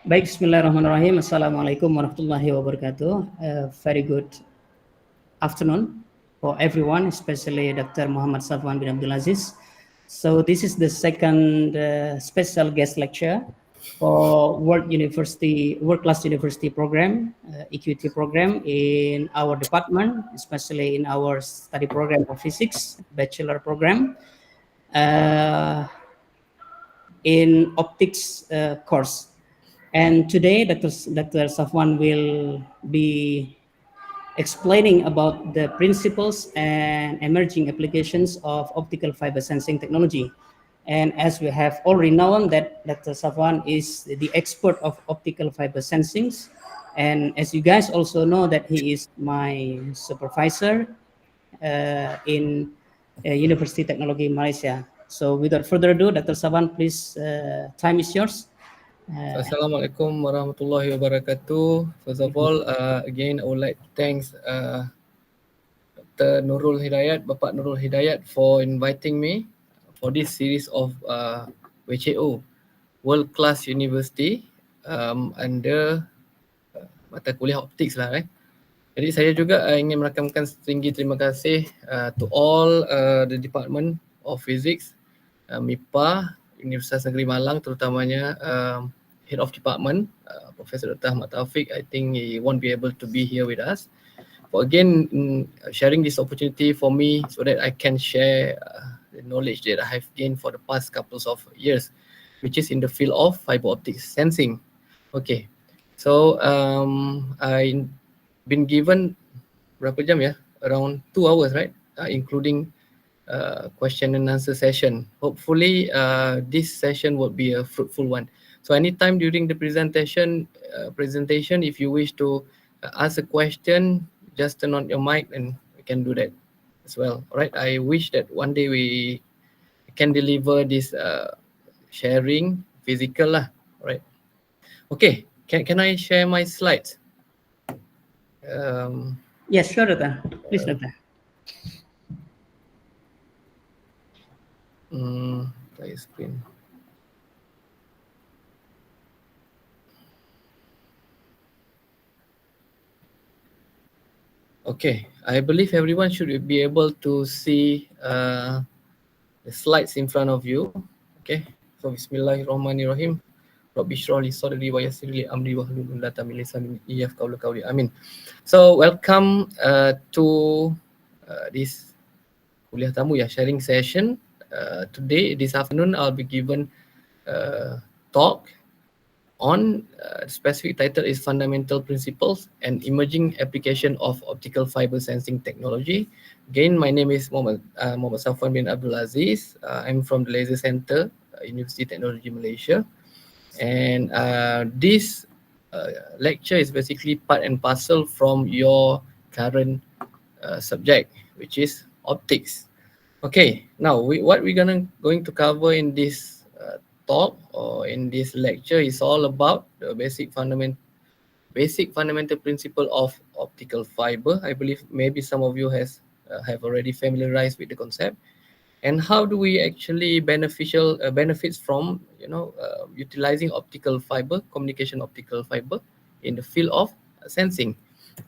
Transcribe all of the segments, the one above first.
Baik, Bismillahirrahmanirrahim. Assalamualaikum warahmatullahi wabarakatuh. Very good afternoon for everyone, especially Dr. Muhammad Safwan bin Abdul Aziz. So this is the second special guest lecture for World Class University program, EQT program in our department, especially in our study program of physics, bachelor program, in optics course. And today, Dr. Safwan will be explaining about the principles and emerging applications of optical fiber sensing technology. And as we have already known that Dr. Safwan is the expert of optical fiber sensings. And as you guys also know that he is my supervisor in University Technology Malaysia. So without further ado, Dr. Safwan, please, time is yours. Assalamualaikum warahmatullahi wabarakatuh. First of all, again, I would like to thank Dr. Nurul Hidayat, Bapak Nurul Hidayat for inviting me for this series of WCO, World Class University under mata kuliah optics lah. Jadi saya juga ingin merakamkan setinggi terima kasih to all the Department of Physics, MIPA, Universitas Negeri Malang terutamanya Head of Department, Professor Dr. Ahmad Taufik. I think he won't be able to be here with us. For again, sharing this opportunity for me so that I can share the knowledge that I have gained for the past couple of years, which is in the field of fiber optics sensing. Okay, so I been given berapa jam ya? Around 2 hours, right? Including question and answer session. Hopefully, this session will be a fruitful one. So anytime during the presentation, if you wish to ask a question, just turn on your mic and we can do that as well. All right. I wish that one day we can deliver this sharing physical lah. All right. Okay. Can I share my slides? Yes, sure, Dr. Please, Dr. Play screen. Okay, I believe everyone should be able to see the slides in front of you. Okay, so Bismillahirrahmanirrahim. Rabbi shrah li sadri wa yassir li amri wahlul 'uqdatam min lisani yafqahu qawli. Amin. So welcome to this kuliah tamu ya, sharing session. Today, this afternoon, I'll be given talk on specific title is Fundamental Principles and Emerging Application of Optical Fiber Sensing Technology. Again, my name is Muhammad Safwan bin Abdul Aziz. I'm from the Laser Center, University Technology Malaysia. And this lecture is basically part and parcel from your current subject, which is optics. Okay, now what we're going to cover in this talk or in this lecture is all about the basic fundamental principle of optical fiber. I believe maybe some of you have already familiarized with the concept, and how do we actually benefits from utilizing optical fiber, communication optical fiber in the field of sensing.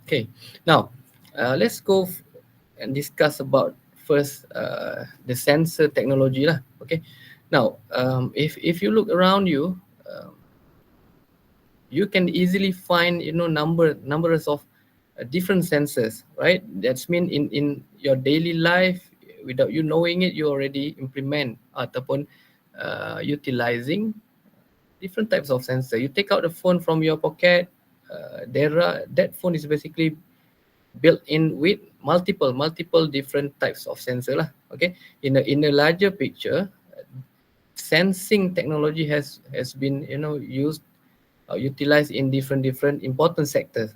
Okay, now let's go and discuss about first the sensor technology lah. Okay, now if you look around you, you can easily find numbers of different sensors, right? That's mean in your daily life, without you knowing it, you already implement ataupun utilizing different types of sensor. You take out the phone from your pocket, that phone is basically built in with multiple different types of sensor lah. Okay, in a larger picture, sensing technology has been used utilized in different important sectors: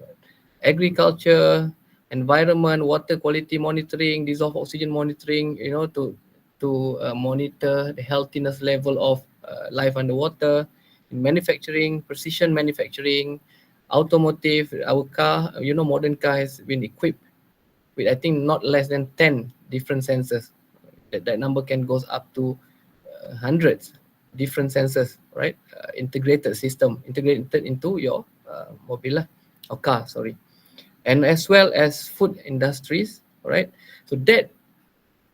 agriculture, environment, water quality monitoring, dissolved oxygen monitoring, to monitor the healthiness level of life underwater, in manufacturing, precision manufacturing, automotive. Our car, modern car has been equipped with, I think, not less than 10 different sensors. That number can goes up to hundreds. different sensors, right? Integrated system, integrated into your mobile lah, or car, sorry. And as well as food industries, right? So that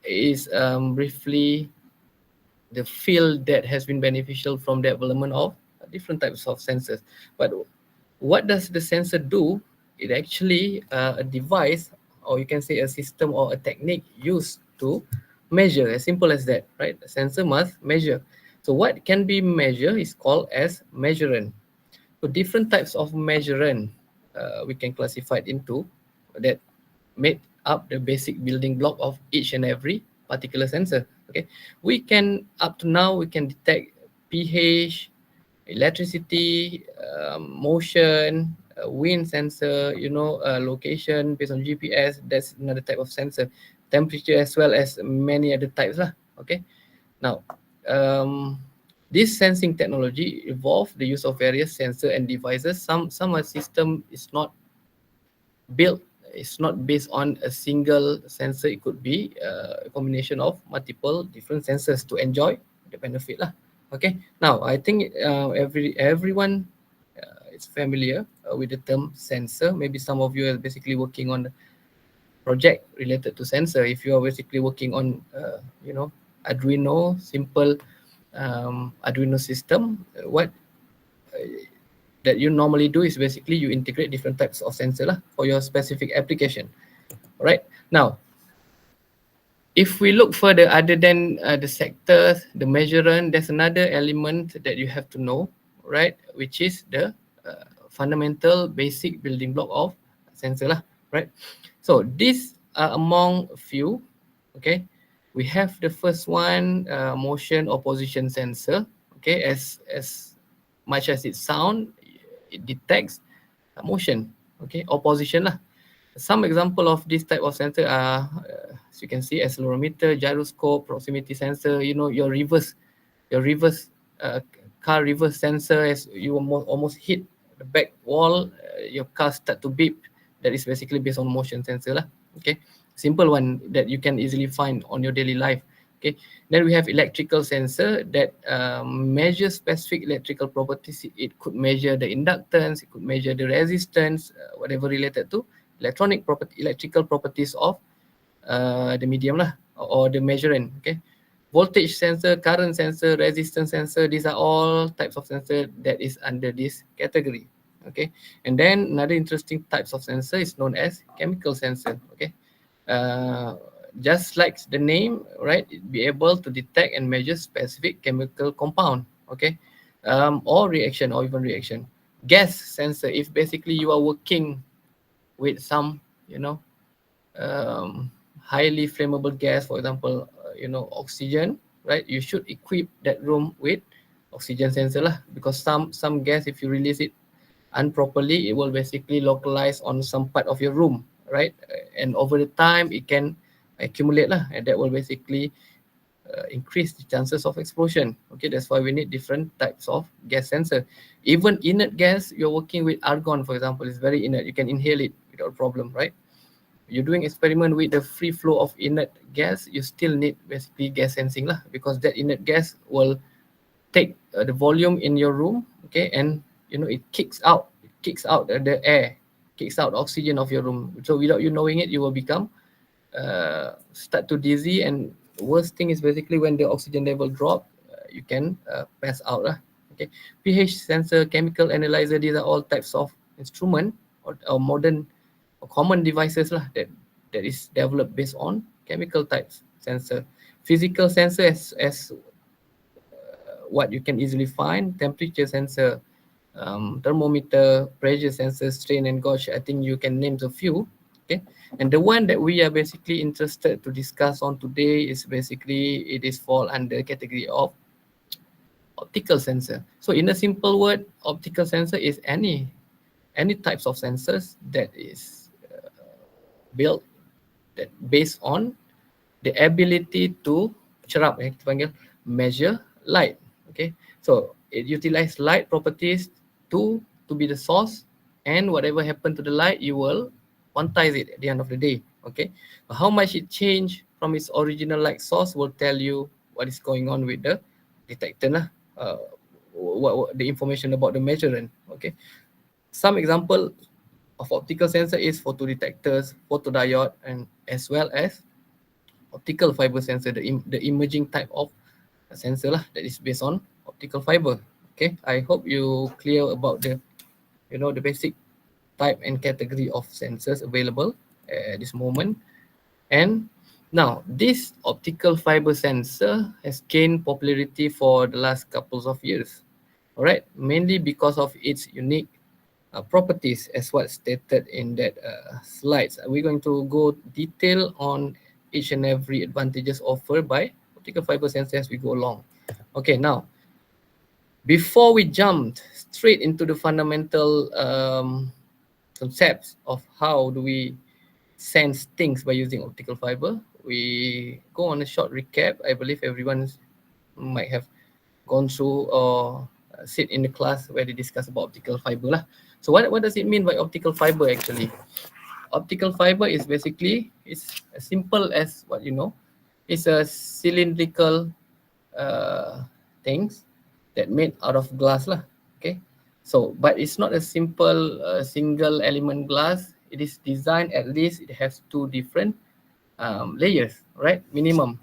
is briefly the field that has been beneficial from development of different types of sensors. But what does the sensor do? It actually a device, or you can say a system or a technique used to measure, as simple as that, right? The sensor must measure. So what can be measured is called as measurand. So different types of measurand we can classify it into that made up the basic building block of each and every particular sensor. Okay, we can up to now we can detect pH, electricity, motion, wind sensor, location based on GPS. That's another type of sensor. Temperature as well as many other types lah. Okay, now this sensing technology evolved the use of various sensor and devices. Some system is not built, it's not based on a single sensor. It could be a combination of multiple different sensors to enjoy the benefit lah. Okay, now I think everyone is familiar with the term sensor. Maybe some of you are basically working on the project related to sensor. If you are basically working on Arduino, simple Arduino system, what that you normally do is basically you integrate different types of sensor lah for your specific application. All right. Now, if we look further, other than the sectors, the measurement, there's another element that you have to know, right? Which is the fundamental basic building block of sensor lah, right? So these are among a few. Okay, we have the first one, motion or position sensor. Okay, as much as it sound, it detects motion, okay, or position lah. Some example of this type of sensor are, as you can see, accelerometer, gyroscope, proximity sensor. Your reverse car reverse sensor. As you almost hit the back wall, your car start to beep. That is basically based on motion sensor lah. Okay, simple one that you can easily find on your daily life. Okay, then we have electrical sensor that measures specific electrical properties. It could measure the inductance, it could measure the resistance, whatever related to electrical properties of the medium lah, or the measurement. Okay, voltage sensor, current sensor, resistance sensor. These are all types of sensor that is under this category. Okay, and then another interesting types of sensor is known as chemical sensor. Okay, just like the name, right? It be able to detect and measure specific chemical compound, okay, or reaction, or even reaction. Gas sensor, if basically you are working with some, highly flammable gas, for example, oxygen, right? You should equip that room with oxygen sensor lah, because some gas, if you release it improperly, it will basically localize on some part of your room, right? And over the time, it can accumulate lah, and that will basically increase the chances of explosion. Okay, that's why we need different types of gas sensor. Even inert gas, you're working with argon, for example, is very inert. You can inhale it without problem, right? You're doing experiment with the free flow of inert gas, you still need basically gas sensing lah, because that inert gas will take the volume in your room, okay, and it kicks out the air, kicks out oxygen of your room. So without you knowing it, you will become start to dizzy, and worst thing is basically when the oxygen level drop, you can pass out lah. Okay, pH sensor, chemical analyzer, these are all types of instrument or modern or common devices lah that is developed based on chemical types sensor. Physical sensor, as what you can easily find, temperature sensor, thermometer, pressure sensor, strain and gauge. I think you can name a few. Okay, and the one that we are basically interested to discuss on today is basically, it is fall under category of optical sensor. So in a simple word, optical sensor is any types of sensors that is built that based on the ability to cerap, kita panggil, measure light. Okay, so it utilize light properties to be the source, and whatever happen to the light, you will quantize it at the end of the day. Okay, how much it change from its original light source will tell you what is going on with the detector lah. what the information about the measurement. Okay, some example of optical sensor is photodetectors, photodiode, and as well as optical fiber sensor, the emerging type of sensor lah that is based on optical fiber. Okay, I hope you clear about the the basic type and category of sensors available at this moment. And now this optical fiber sensor has gained popularity for the last couple of years. All right, mainly because of its unique properties as what stated in that slides. We're going to go detail on each and every advantages offered by optical fiber sensor as we go along. Okay, now before we jump straight into the fundamental concepts of how do we sense things by using optical fiber, we go on a short recap. I believe everyone might have gone through or sit in the class where they discuss about optical fiber lah. So what does it mean by optical fiber actually? Optical fiber is basically, it's as simple as what you know. It's a cylindrical things that made out of glass lah. Okay, so but it's not a simple single element glass. It is designed, at least it has two different layers, right? Minimum.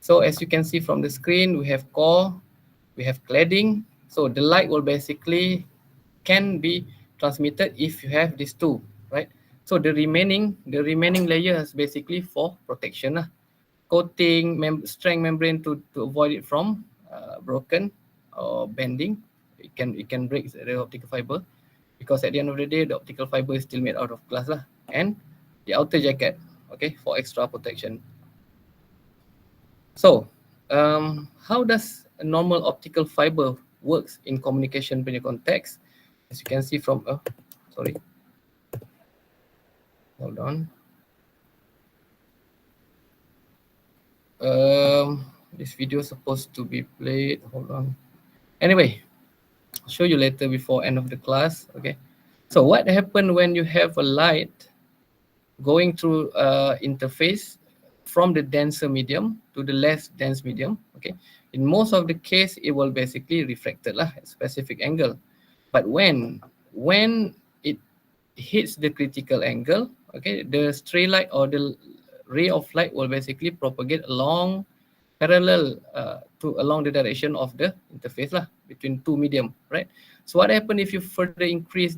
So as you can see from the screen, we have core, we have cladding. So the light will basically can be transmitted if you have these two, right? So the remaining layer is basically for protection lah. Coating strength membrane to avoid it from broken or bending. It can break the optical fiber, because at the end of the day the optical fiber is still made out of glass lah. And the outer jacket, okay, for extra protection. So how does a normal optical fiber works in communication punya context? As you can see from sorry, hold on. This video is supposed to be played. Hold on. Anyway, I'll show you later before end of the class. Okay. So what happened when you have a light going through interface from the denser medium to the less dense medium? Okay. In most of the case, it will basically reflected lah at specific angle. But when it hits the critical angle, okay, the stray light or the ray of light will basically propagate along parallel along the direction of the interface lah between two medium, right? So what happens if you further increase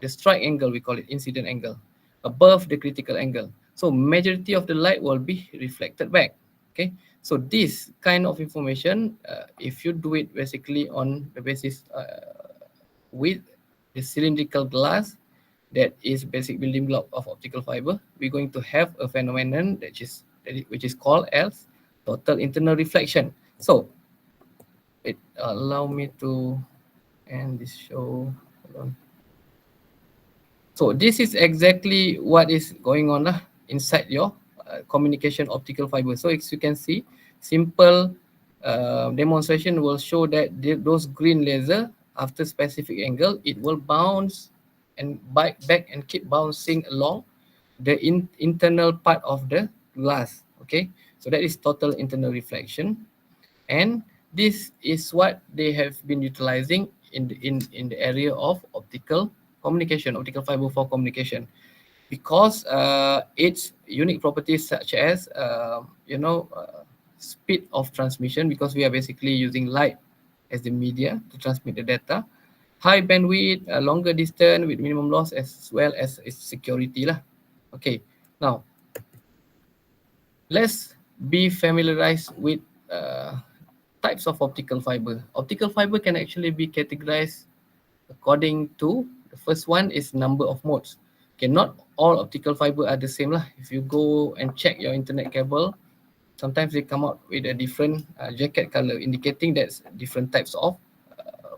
the strike angle, we call it incident angle, above the critical angle? So majority of the light will be reflected back. Okay, so this kind of information, if you do it basically on the basis with the cylindrical glass that is basic building block of optical fiber, we're going to have a phenomenon which is called as total internal reflection. So it allow me to end this show. Hold on. So this is exactly what is going on inside your communication optical fiber. So as you can see, simple demonstration will show that those green laser, after specific angle, it will bounce and bite back and keep bouncing along the internal part of the glass. Okay, so that is total internal reflection, and this is what they have been utilizing in the area of optical communication, optical fiber for communication, because its unique properties such as speed of transmission, because we are basically using light as the media to transmit the data, high bandwidth, longer distance with minimum loss, as well as its security lah. Okay, now let's be familiarized with types of optical fiber. Optical fiber can actually be categorized according to, the first one is number of modes. Okay, not all optical fiber are the same lah. If you go and check your internet cable, sometimes they come out with a different jacket color, indicating that's different types of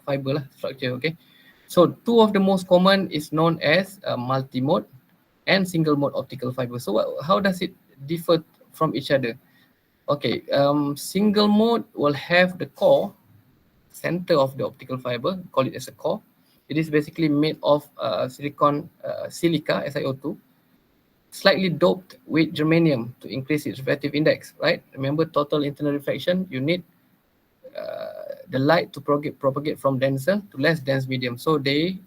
fiber lah, structure. Okay, so two of the most common is known as multi-mode and single mode optical fiber. So how does it differ from each other? Okay, single mode will have the core, center of the optical fiber, call it as a core. It is basically made of silica, SiO2, slightly doped with germanium to increase its refractive index, right? Remember total internal reflection, you need the light to propagate from denser to less dense medium. So they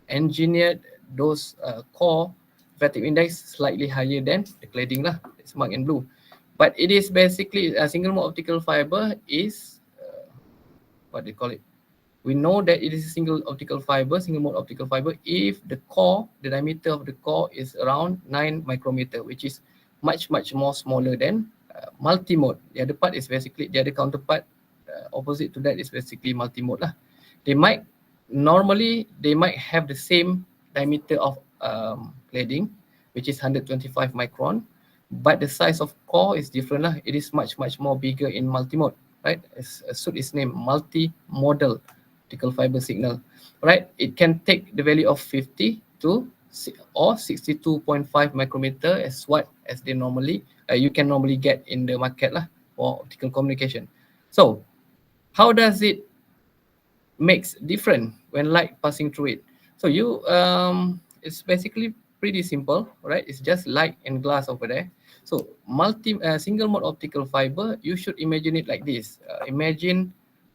engineered those core refractive index slightly higher than the cladding lah. It's marked in blue. But it is basically a single mode optical fiber is what they call it. We know that it is a single mode optical fiber if the core, the diameter of the core is around 9 micrometer, which is much more smaller than multi-mode. The other part is basically, the other counterpart opposite to that is basically multi-mode lah. They might have the same diameter of cladding, which is 125 micron, but the size of core is different lah. It is much more bigger in multi-mode, right? As suit its name, multi-modal optical fiber signal, right? It can take the value of 50 to or 62.5 micrometer as they normally you can normally get in the market lah for optical communication. So how does it makes different when light passing through it? So it's basically pretty simple, right? It's just light and glass over there. So single mode optical fiber, you should imagine it like this. Imagine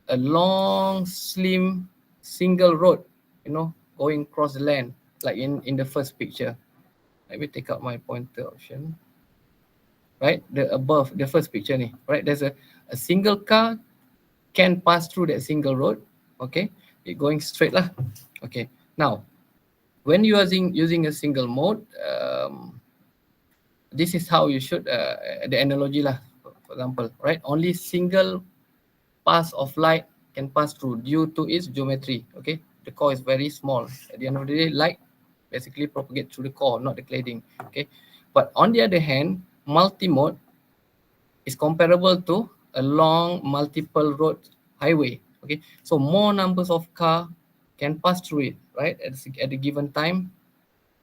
a long, slim, single road, going across the land, like in the first picture. Let me take out my pointer option. Right, above the first picture, right? There's a single car can pass through that single road. Okay, it going straight lah. Okay, now when you are using a single mode, this is how you should the analogy lah. For example, right, only single pass of light can pass through due to its geometry. Okay, the core is very small. At the end of the day, light basically propagate through the core, not the cladding. Okay, but on the other hand, multi-mode is comparable to a long multiple road highway. Okay, so more numbers of car can pass through it, right? At a given time,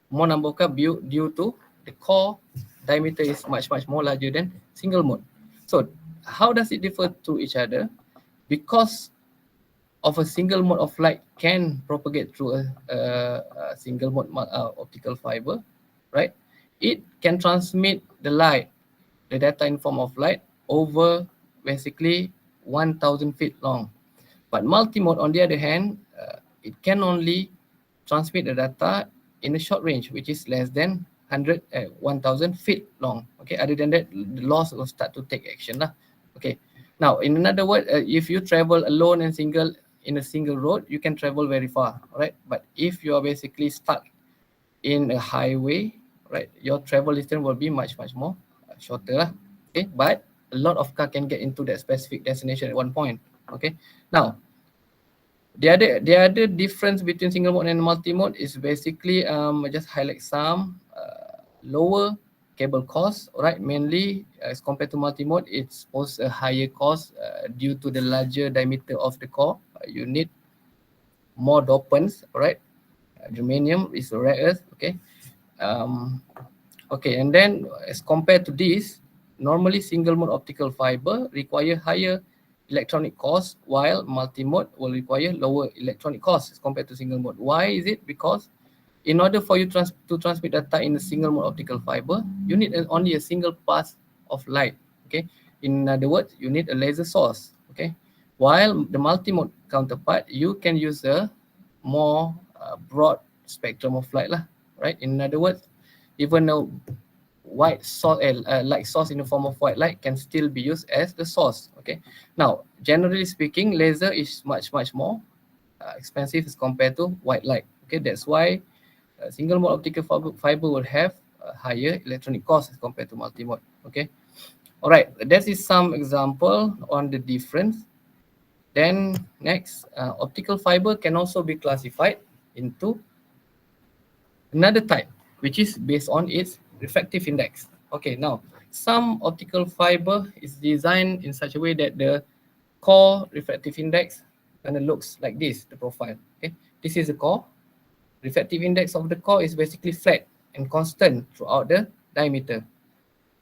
more number of car due to the core diameter is much more larger than single mode. So how does it differ to each other? Because of a single mode of light can propagate through a single mode optical fiber, right? It can transmit the light, the data in form of light over basically 1,000 feet long. But multi-mode, on the other hand, it can only transmit the data in a short range, which is less than 1,000 feet long. Okay, other than that, the loss will start to take action lah. Okay, now in another word, if you travel alone and single in a single road, you can travel very far, right? But if you are basically stuck in a highway, right, your travel distance will be much more shorter lah. Okay, but a lot of car can get into that specific destination at one point. Okay, now the other difference between single mode and multi mode is basically just highlight some lower cable costs, right? Mainly as compared to multi mode, it's pose a higher cost due to the larger diameter of the core. You need more dopants, right? Germanium is a rare earth. Okay, okay, and then as compared to this, normally single mode optical fiber require higher electronic cost, while multi-mode will require lower electronic cost as compared to single mode. Why is it? Because in order for you to transmit data in a single mode optical fiber, you need only a single pass of light. Okay, in other words, you need a laser source. Okay, while the multi-mode counterpart, you can use a more broad spectrum of light lah, right? In other words, even though white source, light source in the form of white light can still be used as the source. Okay, now generally speaking, laser is much more expensive as compared to white light. Okay, that's why single mode optical fiber will have a higher electronic cost as compared to multi mode. Okay, all right, that is some example on the difference. Then next, optical fiber can also be classified into another type, which is based on its refractive index. Okay, now some optical fiber is designed in such a way that the core refractive index kind of looks like this, the profile. Okay, this is the core. Refractive index of the core is basically flat and constant throughout the diameter.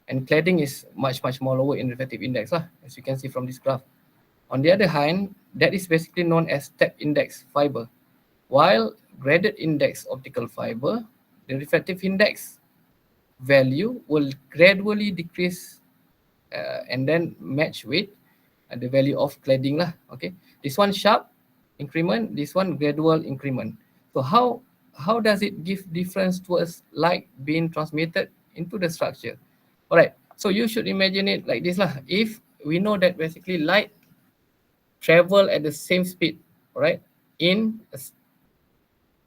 And cladding is much more lower in refractive index, as you can see from this graph. On the other hand, that is basically known as step index fiber. While graded index optical fiber, the refractive index value will gradually decrease and then match with the value of cladding lah. Okay, this one sharp increment, this one gradual increment. So how does it give difference towards light being transmitted into the structure? All right, so you should imagine it like this lah. If we know that basically light travel at the same speed, right, in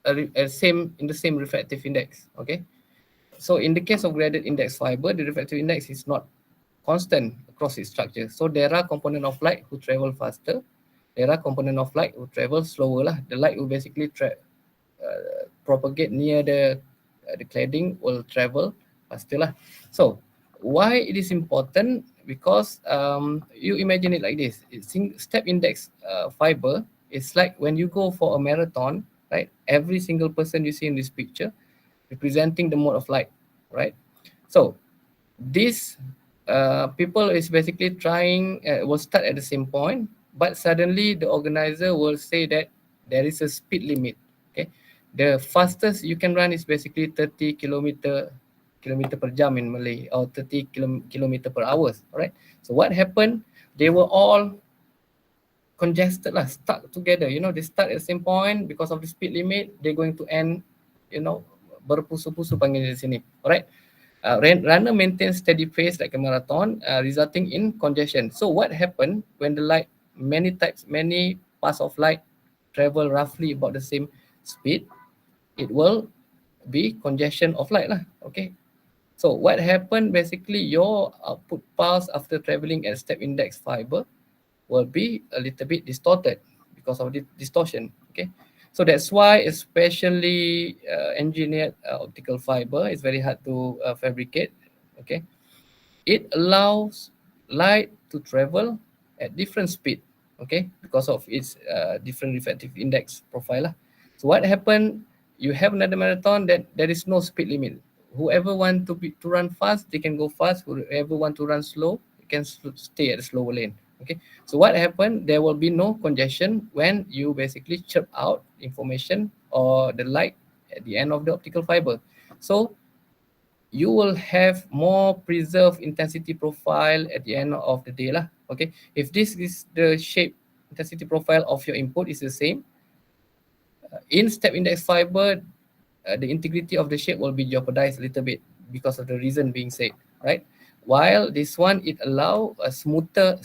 the same refractive index. Okay, so in the case of graded index fiber, the refractive index is not constant across its structure. So there are component of light who travel faster. There are component of light who travel slower lah. The light will basically propagate near the cladding will travel faster lah. So why it is important? Because you imagine it like this. Step index fiber is like when you go for a marathon, right? Every single person you see in this picture representing the mode of light, right? So this people is basically trying will start at the same point, but suddenly the organizer will say that there is a speed limit. Okay, the fastest you can run is basically 30 kilometer per jam in Malay, or 30 kilometer per hours. All right, so what happened, they were all congested lah, stuck together. You know, they start at the same point because of the speed limit. They're going to end, you know, berpusu-pusu panggil di sini. Alright. Runner maintains steady pace like a marathon, resulting in congestion. So what happened when the light, many paths of light travel roughly about the same speed? It will be congestion of light lah. Okay. So what happened, basically your output pulse after traveling at step index fiber will be a little bit distorted because of the distortion. Okay, so that's why especially engineered optical fiber is very hard to fabricate. Okay, it allows light to travel at different speed. Okay, because of its different refractive index profile lah. So what happened, you have another marathon that there is no speed limit. Whoever want to run fast, they can go fast. Whoever want to run slow, they can stay at the slower lane. Okay, so what happened, there will be no congestion when you basically chirp out information or the light at the end of the optical fiber. So you will have more preserved intensity profile at the end of the day lah. Okay, if this is the shape intensity profile of your input is the same, in step index fiber, the integrity of the shape will be jeopardized a little bit because of the reason being said, right? While this one, it allow a smoother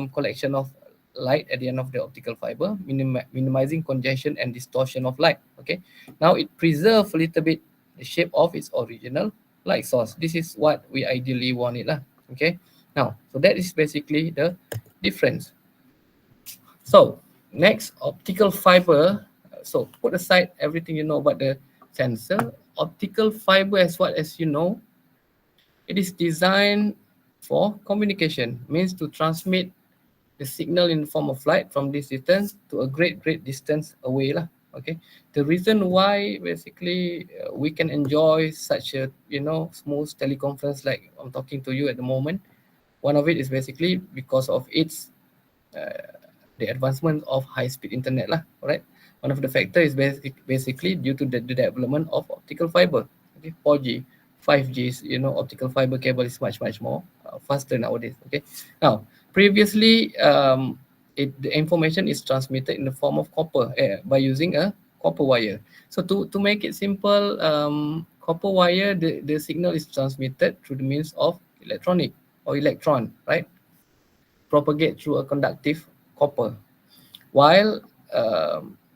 collection of light at the end of the optical fiber, minimizing congestion and distortion of light. Okay, now it preserves a little bit the shape of its original light source. This is what we ideally want it lah. Okay, now so that is basically the difference. So next, optical fiber. So put aside everything you know about the sensor. Optical fiber, as what as you know, it is designed for communication, means to transmit the signal in the form of light from this distance to a great distance away lah. Okay, the reason why basically we can enjoy such a, you know, smooth teleconference like I'm talking to you at the moment, one of it is basically because of its the advancement of high-speed internet lah. Alright, one of the factor is basically due to the development of optical fiber. Okay, 4G, 5G, you know, optical fiber cable is much more faster nowadays. Okay, now previously the information is transmitted in the form of copper by using a copper wire. So to make it simple, copper wire, the signal is transmitted through the means of electronic or electron, right? Propagate through a conductive copper. While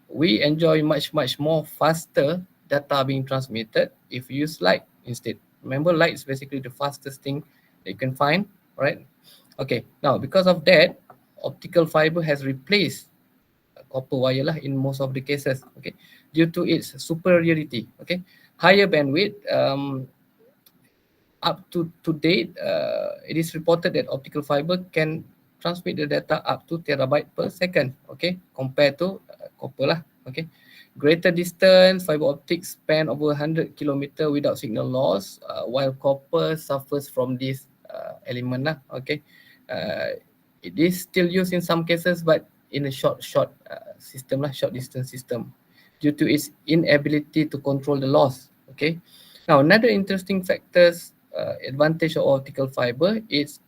we enjoy much more faster data being transmitted if you use light instead. Remember, light is basically the fastest thing that you can find, right? Okay, now because of that, optical fiber has replaced copper wire lah in most of the cases. Okay, due to its superiority. Okay, higher bandwidth. Up to date, it is reported that optical fiber can transmit the data up to terabyte per second. Okay, compared to copper lah. Okay, greater distance, fiber optics span over 100 kilometer without signal loss, while copper suffers from this element lah. Okay, it is still used in some cases, but in a short system lah, short distance system, due to its inability to control the loss. Okay, now another interesting factors advantage of optical fiber is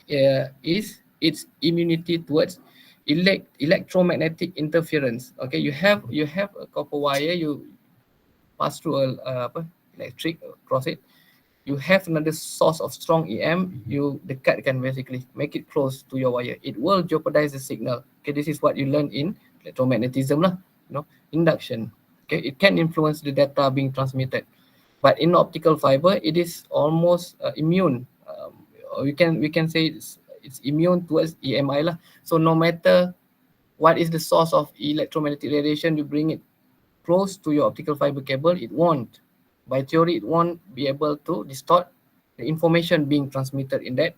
is its immunity towards electromagnetic interference. Okay, you have a copper wire, you pass through electric across it. You have another source of strong EM, the cut can basically make it close to your wire. It will jeopardize the signal. Okay, this is what you learn in electromagnetism lah, induction. Okay, it can influence the data being transmitted. But in optical fiber, it is almost immune. Or we can say it's immune towards EMI lah. So no matter what is the source of electromagnetic radiation, you bring it close to your optical fiber cable, it won't. By theory, it won't be able to distort the information being transmitted in that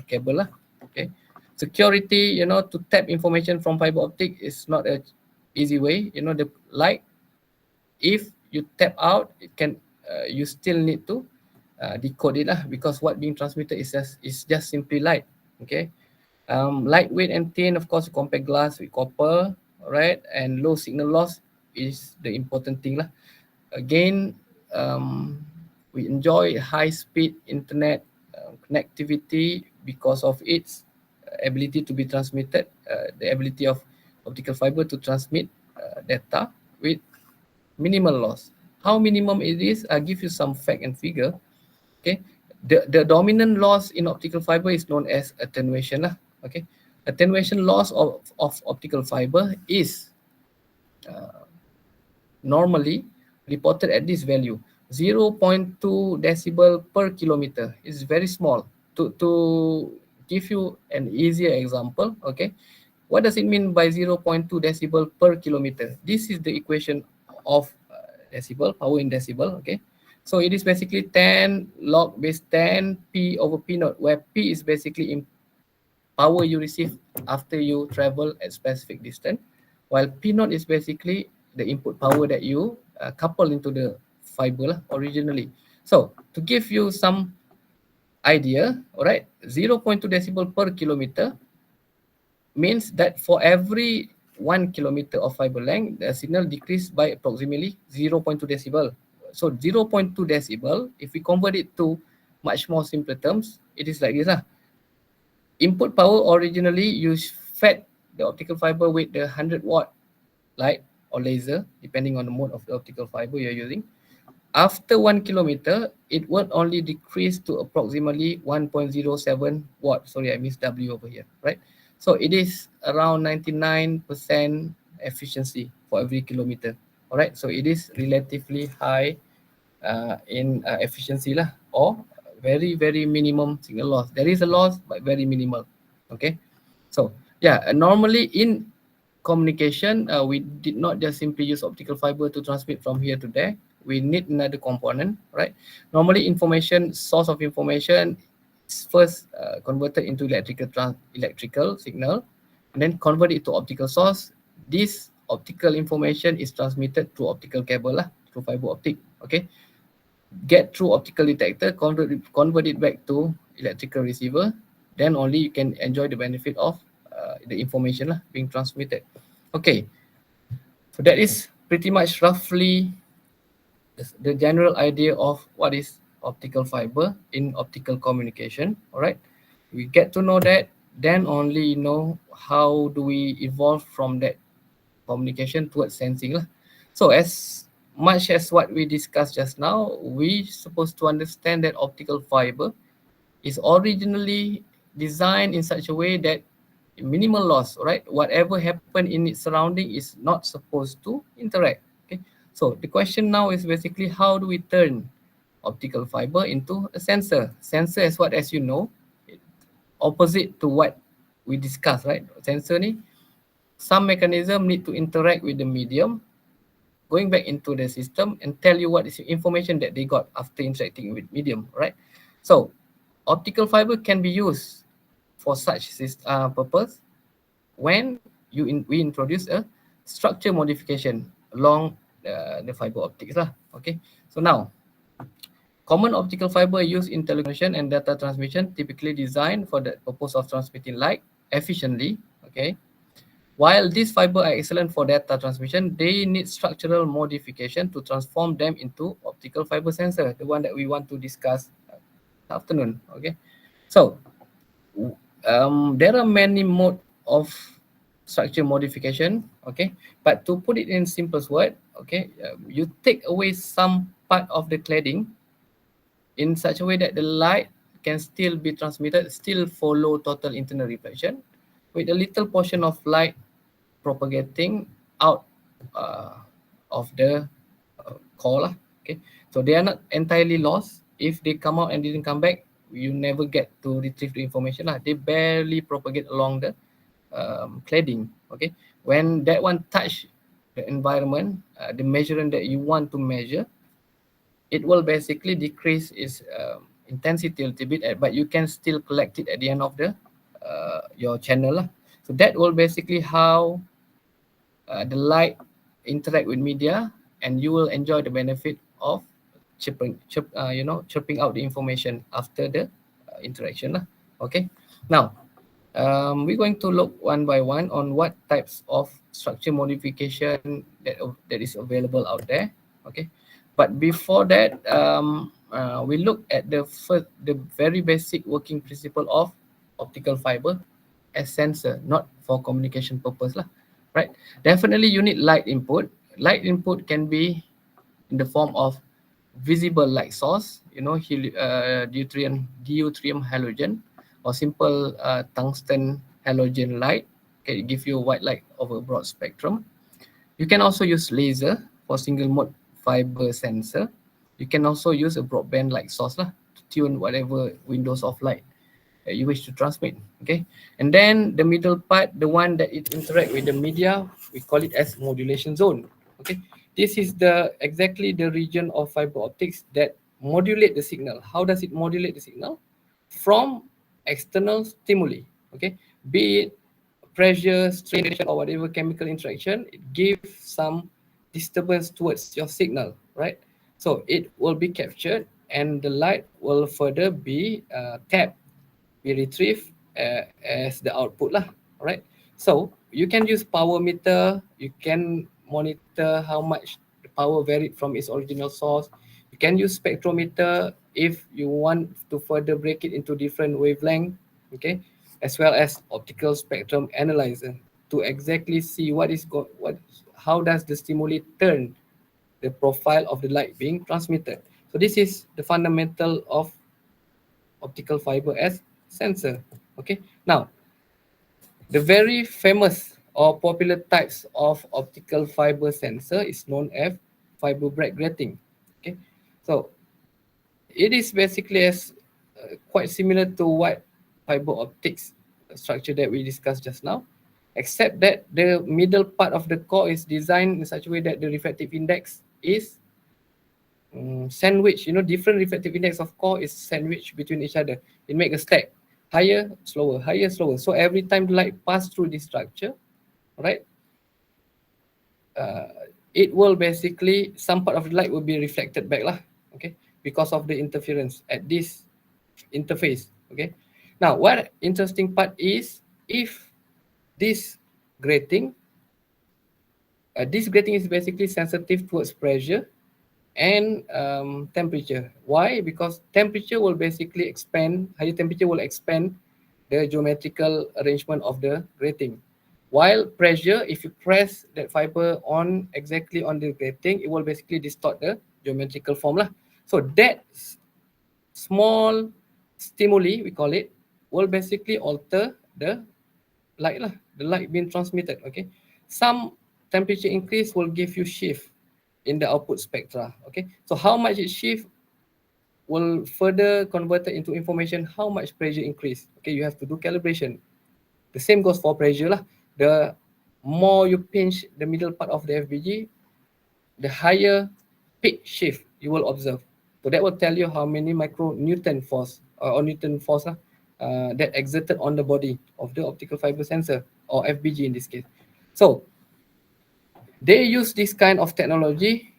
cable lah. Okay. Security, to tap information from fiber optic is not a easy way. The light, if you tap out, it can you still need to decode it lah, because what being transmitted is just simply light. Okay. Lightweight and thin, of course, compact glass with copper, right? And low signal loss is the important thing lah. Again, we enjoy high-speed internet connectivity because of its ability to be transmitted, the ability of optical fiber to transmit data with minimal loss. How minimum it is, I'll give you some fact and figure. Okay, the dominant loss in optical fiber is known as attenuation lah. Okay, attenuation loss of optical fiber is normally reported at this value, 0.2 decibel per kilometer. It's very small. To give you an easier example, okay, what does it mean by 0.2 decibel per kilometer? This is the equation of decibel, power in decibel, okay. So it is basically 10 log base 10 P over P naught, where P is basically in power you receive after you travel at specific distance, while P naught is basically the input power that you couple into the fiber originally. So to give you some idea, all right, 0.2 decibel per kilometer means that for every 1 kilometer of fiber length, the signal decreased by approximately 0.2 decibel. So 0.2 decibel, if we convert it to much more simpler terms, it is like this lah. Input power, originally you fed the optical fiber with the 100-watt light or laser, depending on the mode of the optical fiber you're using. After 1 kilometer, it would only decrease to approximately 1.07 watt. Sorry, I missed W over here, right? So it is around 99% efficiency for every kilometer. All right, so it is relatively high in efficiency lah, or very, very minimum signal loss. There is a loss, but very minimal. Okay, so yeah, normally in communication, we did not just simply use optical fiber to transmit from here to there. We need another component, right? Normally, source of information is first converted into electrical signal, and then convert it to optical source. This optical information is transmitted through optical cable lah, through fiber optic. Okay, get through optical detector, convert it back to electrical receiver. Then only you can enjoy the benefit of the information lah being transmitted. Okay, so that is pretty much roughly the general idea of what is optical fiber in optical communication. All right, we get to know that, then only know how do we evolve from that communication towards sensing lah. So as much as what we discussed just now, we supposed to understand that optical fiber is originally designed in such a way that minimal loss, right? Whatever happened in its surrounding is not supposed to interact. Okay, so the question now is basically how do we turn optical fiber into a sensor? Sensor is what, as you know, opposite to what we discussed, right? Sensor ni, some mechanism need to interact with the medium, going back into the system and tell you what is the information that they got after interacting with medium, right? So optical fiber can be used for such purpose when we introduce a structure modification along the fiber optics lah. Okay, so now common optical fiber used in telecommunication and data transmission, typically designed for the purpose of transmitting light efficiently. Okay, while these fiber are excellent for data transmission, they need structural modification to transform them into optical fiber sensor, the one that we want to discuss this afternoon. Okay, so There are many mode of structure modification, okay, but to put it in simplest word, okay, you take away some part of the cladding in such a way that the light can still be transmitted, still follow total internal reflection, with a little portion of light propagating out uh, of the core lah. Okay, so they are not entirely lost. If they come out and didn't come back, you never get to retrieve the information lah. They barely propagate along the cladding. Okay, when that one touch the environment, the measurement that you want to measure, it will basically decrease its intensity a little bit, but you can still collect it at the end of the your channel lah. So that will basically how the light interact with media, and you will enjoy the benefit of chirping out the information after the interaction lah. Okay, now we're going to look one by one on what types of structure modification that is available out there. Okay, but before that, we look at the very basic working principle of optical fiber as sensor, not for communication purpose lah, right? Definitely you need light input. Light input can be in the form of visible light source, deuterium halogen, or simple tungsten halogen light. Okay, give you a white light over a broad spectrum. You can also use laser for single mode fiber sensor. You can also use a broadband light source lah, to tune whatever windows of light that you wish to transmit. Okay, and then the middle part, the one that it interact with the media, we call it as modulation zone. Okay, this is exactly the region of fiber optics that modulate the signal. How does it modulate the signal? From external stimuli. Okay, be it pressure, strain, or whatever chemical interaction, it gives some disturbance towards your signal, right? So it will be captured, and the light will further be tapped, be retrieved as the output lah. Right, so you can use power meter, you can monitor how much the power varied from its original source. You can use spectrometer if you want to further break it into different wavelength, okay, as well as optical spectrum analyzer to exactly see how does the stimuli turn the profile of the light being transmitted. So this is the fundamental of optical fiber as sensor. Okay, now the very famous or popular types of optical fiber sensor is known as fiber bright grating. Okay, so it is basically as quite similar to what fiber optics structure that we discussed just now, except that the middle part of the core is designed in such a way that the refractive index is sandwich. Different refractive index of core is sandwiched between each other. It make a stack, higher, slower, higher, slower. So every time the light pass through this structure, right, it will basically, some part of the light will be reflected back lah, okay, because of the interference at this interface. Okay, now what interesting part is, if this grating is basically sensitive towards pressure and temperature. Why? Because temperature will basically expand, higher temperature will expand the geometrical arrangement of the grating. While pressure, if you press that fiber on exactly on the grating, it will basically distort the geometrical form lah. So that small stimuli, we call it, will basically alter the light lah, the light being transmitted. Okay, some temperature increase will give you shift in the output spectra. Okay, so how much it shift will further convert it into information how much pressure increase. Okay, you have to do calibration. The same goes for pressure lah. The more you pinch the middle part of the FBG, the higher peak shift you will observe. So that will tell you how many micronewton force or Newton force that exerted on the body of the optical fiber sensor, or FBG in this case. So they use this kind of technology.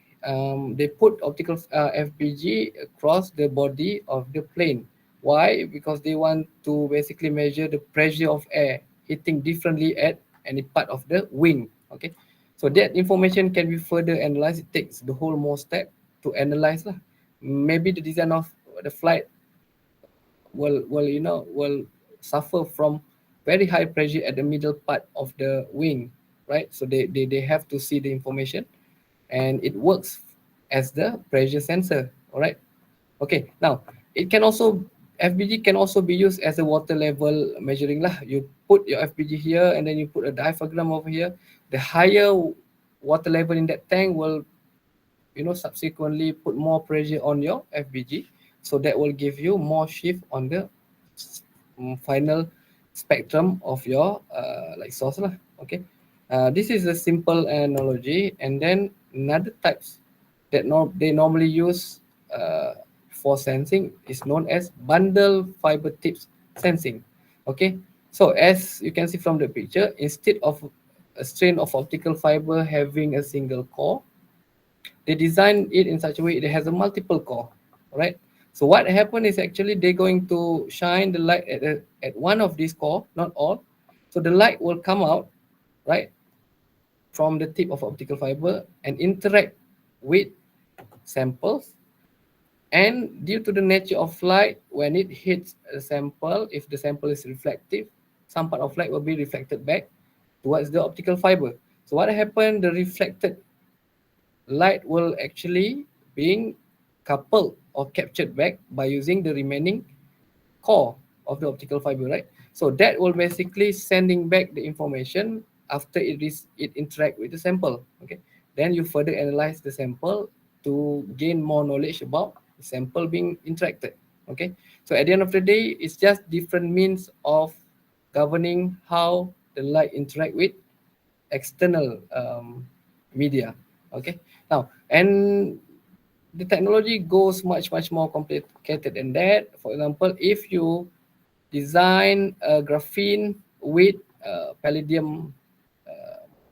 They put optical FBG across the body of the plane. Why? Because they want to basically measure the pressure of air hitting differently at any part of the wing. Okay, so that information can be further analyzed. It takes the whole more step to analyze lah. Maybe the design of the flight will suffer from very high pressure at the middle part of the wing, right? So they have to see the information, and it works as the pressure sensor, all right? Okay, now it can also, FBG can also be used as a water level measuring lah. You put your FBG here and then you put a diaphragm over here. The higher water level in that tank will, subsequently put more pressure on your FBG. So that will give you more shift on the final spectrum of your like source lah. Okay, this is a simple analogy. And then another types that they normally use for sensing is known as bundle fiber tips sensing. Okay, so as you can see from the picture, instead of a strain of optical fiber having a single core, they design it in such a way it has a multiple core, right? So what happened is actually they're going to shine the light at one of these core, not all. So the light will come out, right, from the tip of optical fiber and interact with samples. And due to the nature of light, when it hits a sample, if the sample is reflective, some part of light will be reflected back towards the optical fiber. So what happened, the reflected light will actually being coupled or captured back by using the remaining core of the optical fiber, right? So that will basically sending back the information after it interact with the sample. Okay, then you further analyze the sample to gain more knowledge about the sample being interacted. Okay, so at the end of the day, it's just different means of governing how the light interact with external media. Okay, now, and the technology goes much more complicated than that. For example, if you design a graphene with palladium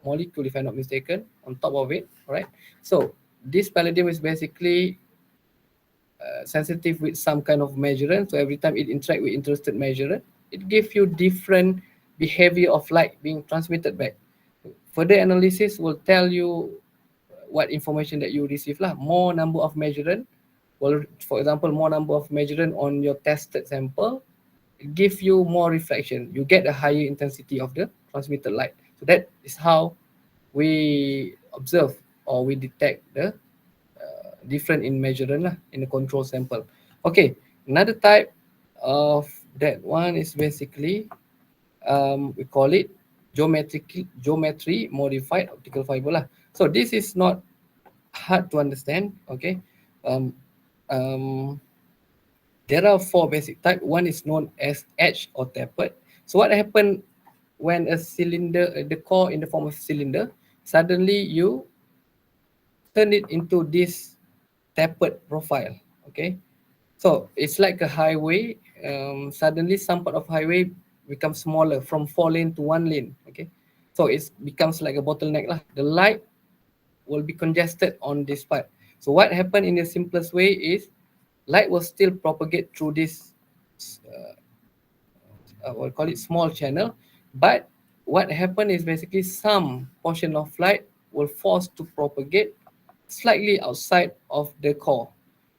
molecule, if I'm not mistaken, on top of it, right? So this palladium is basically sensitive with some kind of measurement. So every time it interact with interested measurement, it gives you different behavior of light being transmitted back. Further analysis will tell you what information that you receive lah. More number of measurement, well, for example, more number of measurement on your tested sample, it give you more reflection. You get a higher intensity of the transmitted light. So that is how we observe or we detect the different in measurement lah, in the control sample. Okay, another type of that one is basically we call it geometry modified optical fiber lah. So this is not hard to understand. Okay, um, um, there are four basic type. One is known as edge or tapered. So what happened when a cylinder, the core in the form of cylinder, suddenly you turn it into this tapered profile. Okay, so it's like a highway. Suddenly some part of highway becomes smaller from 4 lane to 1 lane. Okay, so it becomes like a bottleneck lah. The light will be congested on this part. So what happened in the simplest way is light will still propagate through this we'll call it small channel, but what happened is basically some portion of light will force to propagate slightly outside of the core.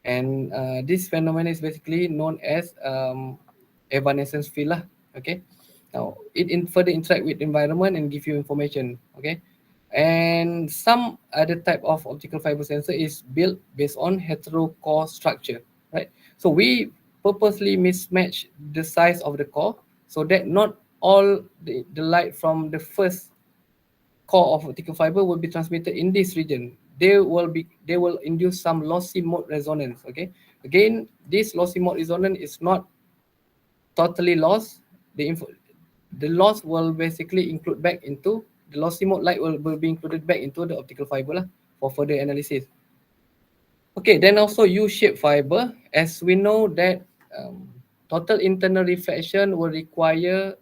And this phenomenon is basically known as evanescence field lah. Okay, now it further interact with environment and give you information. Okay, and some other type of optical fiber sensor is built based on heterocore structure, right? So we purposely mismatch the size of the core so that not all the light from the first core of optical fiber will be transmitted in this region. They will induce some lossy mode resonance. Okay, again, this lossy mode resonance is not totally lost. The loss will basically include back into the lossy mode light will be included back into the optical fiber lah for further analysis. Okay, then also U-shaped fiber. As we know that total internal reflection will require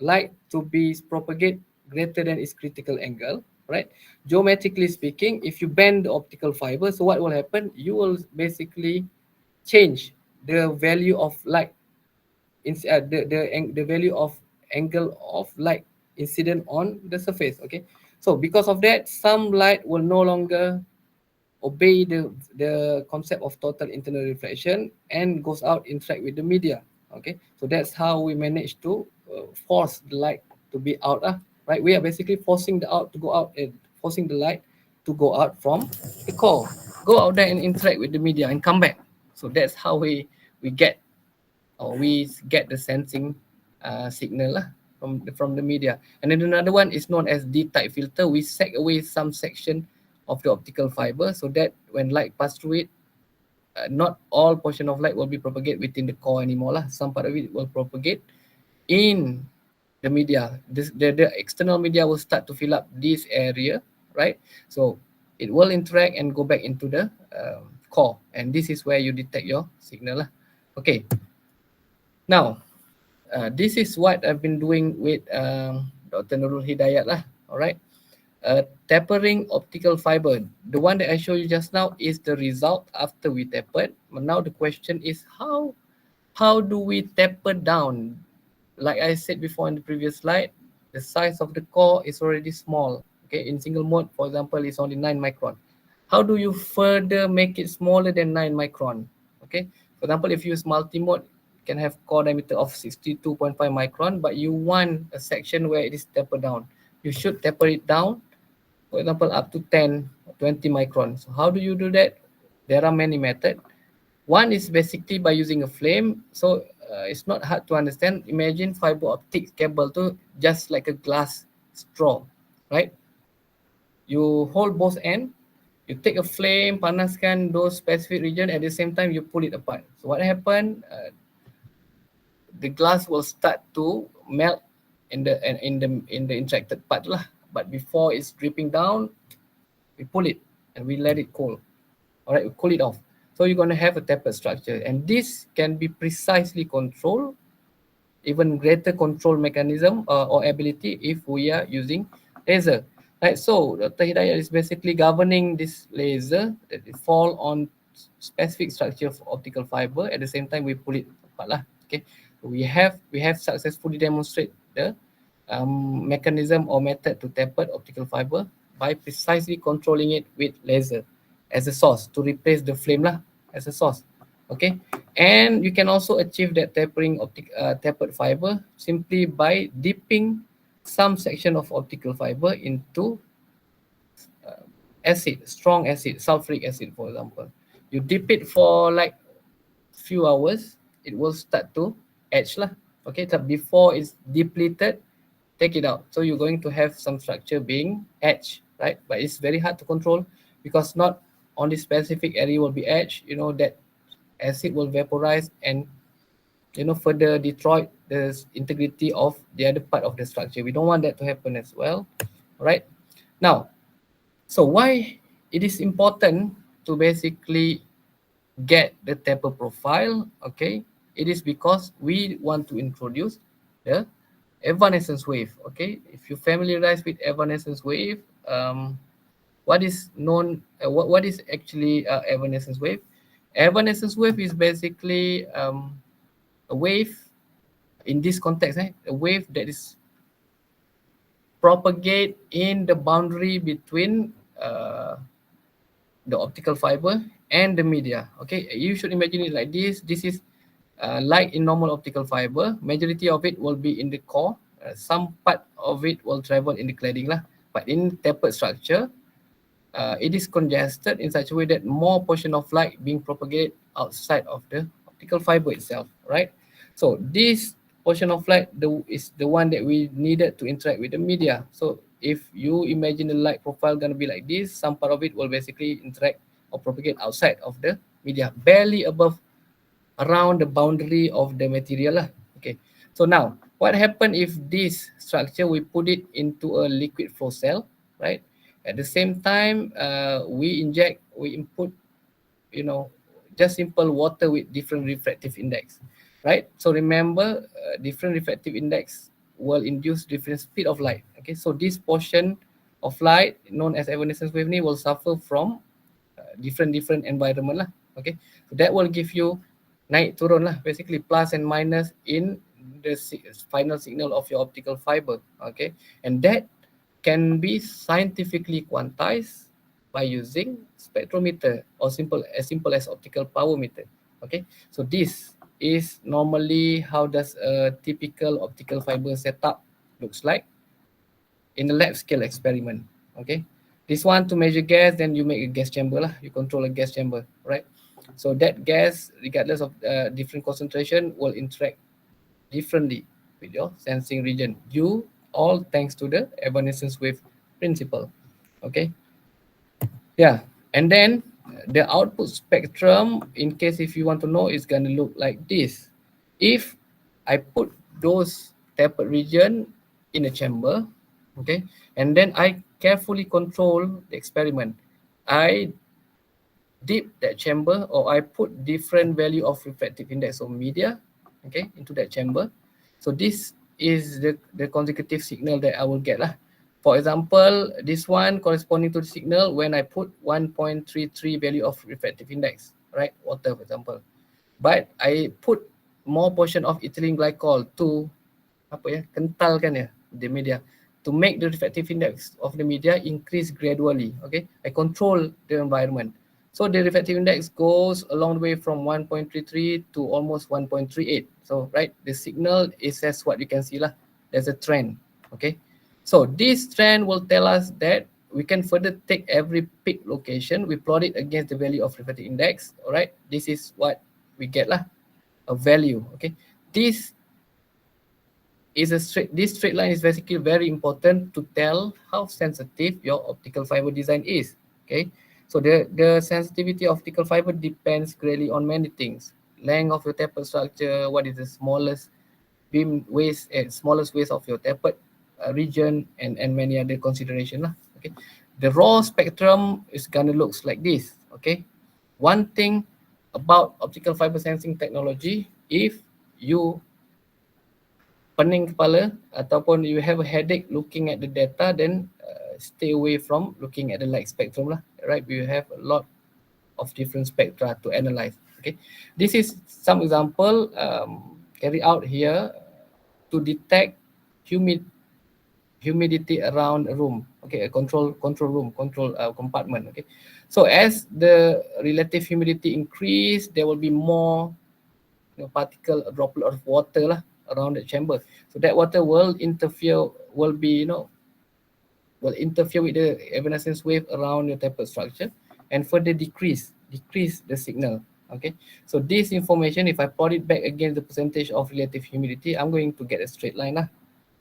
light to be propagate greater than its critical angle, right? Geometrically speaking, if you bend the optical fiber, so what will happen? You will basically change the value of light, the value of angle of light incident on the surface. Okay, so because of that, some light will no longer obey the concept of total internal reflection and goes out interact with the media. Okay, so that's how we manage to force the light to be out, right? We are basically forcing the out to go out, and forcing the light to go out from the core, go out there and interact with the media and come back. So that's how we get, or we get the sensing signal lah from the media. And then another one is known as D-type filter. We sec away some section of the optical fiber so that when light pass through it, not all portion of light will be propagate within the core anymore lah. Some part of it will propagate in the media. The external media will start to fill up this area, right? So it will interact and go back into the core, and this is where you detect your signal lah. Okay, now this is what I've been doing with Dr. Nurul Hidayat lah. All right. Tapering optical fiber. The one that I showed you just now is the result after we tapered. But now the question is how do we taper down? Like I said before in the previous slide, the size of the core is already small. Okay, in single mode, for example, it's only 9 micron. How do you further make it smaller than 9 micron? Okay, for example, if you use multi-mode, you can have core diameter of 62.5 micron, but you want a section where it is tapered down. You should taper it down, for example, up to 10 or 20 micron. So how do you do that? There are many methods. One is basically by using a flame. So it's not hard to understand. Imagine fiber optic cable to just like a glass straw, right? You hold both ends, you take a flame, panaskan those specific region, at the same time you pull it apart. So what happened? The glass will start to melt in the interacted part lah. But before it's dripping down, we pull it and we let it cool. All right, we cool it off. So you're going to have a tapered structure, and this can be precisely controlled, even greater control mechanism or ability if we are using laser. Right, so Dr. Hidayat is basically governing this laser that it fall on specific structure of optical fiber. At the same time, we pull it apart lah. Okay, we have successfully demonstrated the mechanism or method to taper optical fiber by precisely controlling it with laser as a source to replace the flame lah as a source. Okay, and you can also achieve that tapering tapered fiber simply by dipping some section of optical fiber into acid, strong acid, sulfuric acid, for example. You dip it for like few hours, it will start to etch lah. Okay, so before it's depleted, take it out. So you're going to have some structure being etched, right? But it's very hard to control because not only specific area will be etched. You know that acid will vaporize and further destroy the integrity of the other part of the structure. We don't want that to happen as well. All right. Now, so why it is important to basically get the taper profile? Okay, it is because we want to introduce the evanescence wave. Okay, if you familiarize with evanescence wave, what is known? What is actually evanescence wave? Evanescence wave is basically a wave in this context, a wave that is propagate in the boundary between the optical fiber and the media. Okay, you should imagine it like this. This is light in normal optical fiber. Majority of it will be in the core. Some part of it will travel in the cladding lah. But in tapered structure, it is congested in such a way that more portion of light being propagated outside of the optical fiber itself, right? So this portion of light is the one that we needed to interact with the media. So if you imagine the light profile going to be like this, some part of it will basically interact or propagate outside of the media, barely above, around the boundary of the material lah. Okay, so now what happen if this structure we put it into a liquid flow cell, right? At the same time, we input, just simple water with different refractive index, right? So remember, different refractive index will induce different speed of light. Okay, so this portion of light known as evanescence wave will suffer from different environment lah. Okay, so that will give you naik turun lah, basically plus and minus in the final signal of your optical fiber. Okay, and that can be scientifically quantized by using spectrometer or simple as optical power meter. Okay, so this is normally how does a typical optical fiber setup looks like in a lab scale experiment. Okay, this one to measure gas, then you make a gas chamber lah. You control a gas chamber, right? So that gas, regardless of different concentration, will interact differently with your sensing region. You all thanks to the evanescence wave principle. Okay, yeah, and then the output spectrum, in case if you want to know, is gonna look like this. If I put those tapered region in a chamber, okay, and then I carefully control the experiment. I dip that chamber, or I put different value of refractive index of media, okay, into that chamber. So this is the consecutive signal that I will get lah. For example, this one corresponding to the signal when I put 1.33 value of refractive index, right? Water, for example. But I put more portion of ethylene glycol to apa ya, kentalkan ya the media, to make the refractive index of the media increase gradually. Okay, I control the environment. So the refractive index goes along the way from 1.33 to almost 1.38. So right, the signal is as what you can see lah. There's a trend. Okay, so this trend will tell us that we can further take every peak location, we plot it against the value of refractive index. All right, this is what we get lah, a value. Okay, this this straight line is basically very important to tell how sensitive your optical fiber design is. Okay, so the sensitivity of optical fiber depends greatly on many things: length of your tapered structure, what is the smallest beam waist and smallest waist of your tapered region, and many other consideration lah. Okay, the raw spectrum is gonna looks like this. Okay, one thing about optical fiber sensing technology, if you pening kepala ataupun you have a headache looking at the data, then stay away from looking at the light spectrum lah, right? We have a lot of different spectra to analyze. Okay, this is some example carried out here to detect humidity around a room. Okay, a control room, control compartment. Okay, so as the relative humidity increase, there will be more particle, a droplet of water lah around the chamber. So that water will interfere, will be, will interfere with the evanescence wave around your tapered structure and further decrease the signal. Okay, so this information, if I plot it back against the percentage of relative humidity, I'm going to get a straight line lah,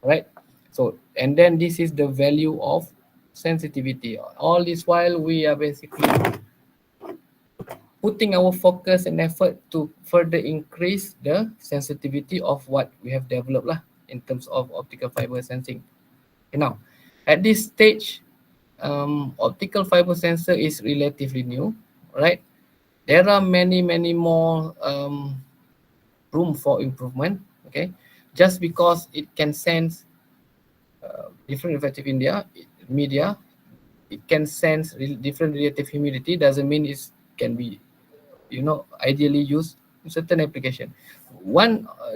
right? So, and then this is the value of sensitivity. All this while we are basically putting our focus and effort to further increase the sensitivity of what we have developed lah in terms of optical fiber sensing. Okay, now, at this stage, optical fiber sensor is relatively new, right? There are many more room for improvement. Okay, just because it can sense different refractive media, it can sense different relative humidity, doesn't mean it can be ideally used in certain application.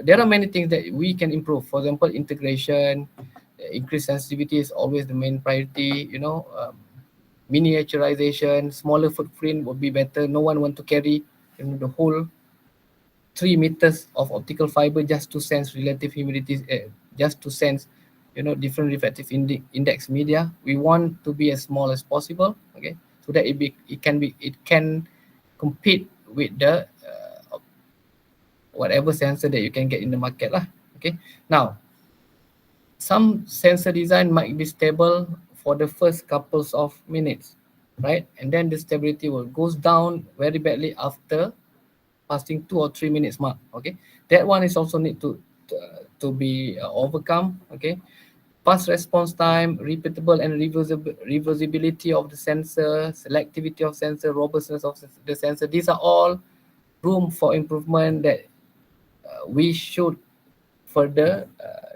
There are many things that we can improve. For example, integration, increased sensitivity is always the main priority. Miniaturization, smaller footprint would be better. No one want to carry the whole 3 meters of optical fiber just to sense relative humidity, just to sense different refractive index media. We want to be as small as possible. Okay, so that it can compete with the whatever sensor that you can get in the market lah. Okay, now some sensor design might be stable for the first couples of minutes, right? And then the stability will goes down very badly after passing 2 or 3 minutes mark. Okay, that one is also need to be overcome. Okay, fast response time, repeatable and reversibility of the sensor, selectivity of sensor, robustness of the sensor. These are all room for improvement that we should further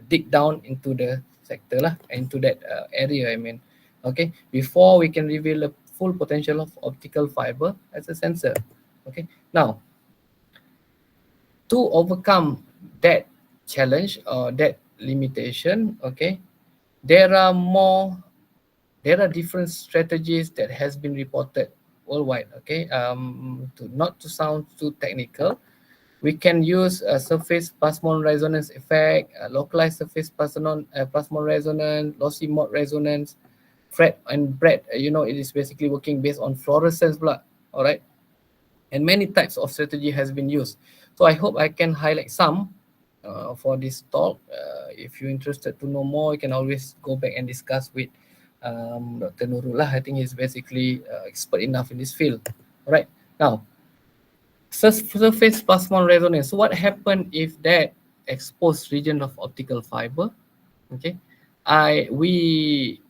dig down into the sector lah, into that area. I mean, okay, before we can reveal the full potential of optical fiber as a sensor. Okay, now to overcome that challenge or that limitation, okay, there are different strategies that has been reported worldwide. Okay, not to sound too technical, We can use a surface plasmon resonance effect, localized surface plasmon resonance, lossy mode resonance, Fred and Brett, it is basically working based on fluorescence blood. All right. And many types of strategy has been used. So I hope I can highlight some for this talk. If you're interested to know more, you can always go back and discuss with Dr. Nurullah. I think he's basically expert enough in this field. All right. Now, surface plasmon resonance. So what happened if that exposed region of optical fiber, okay, we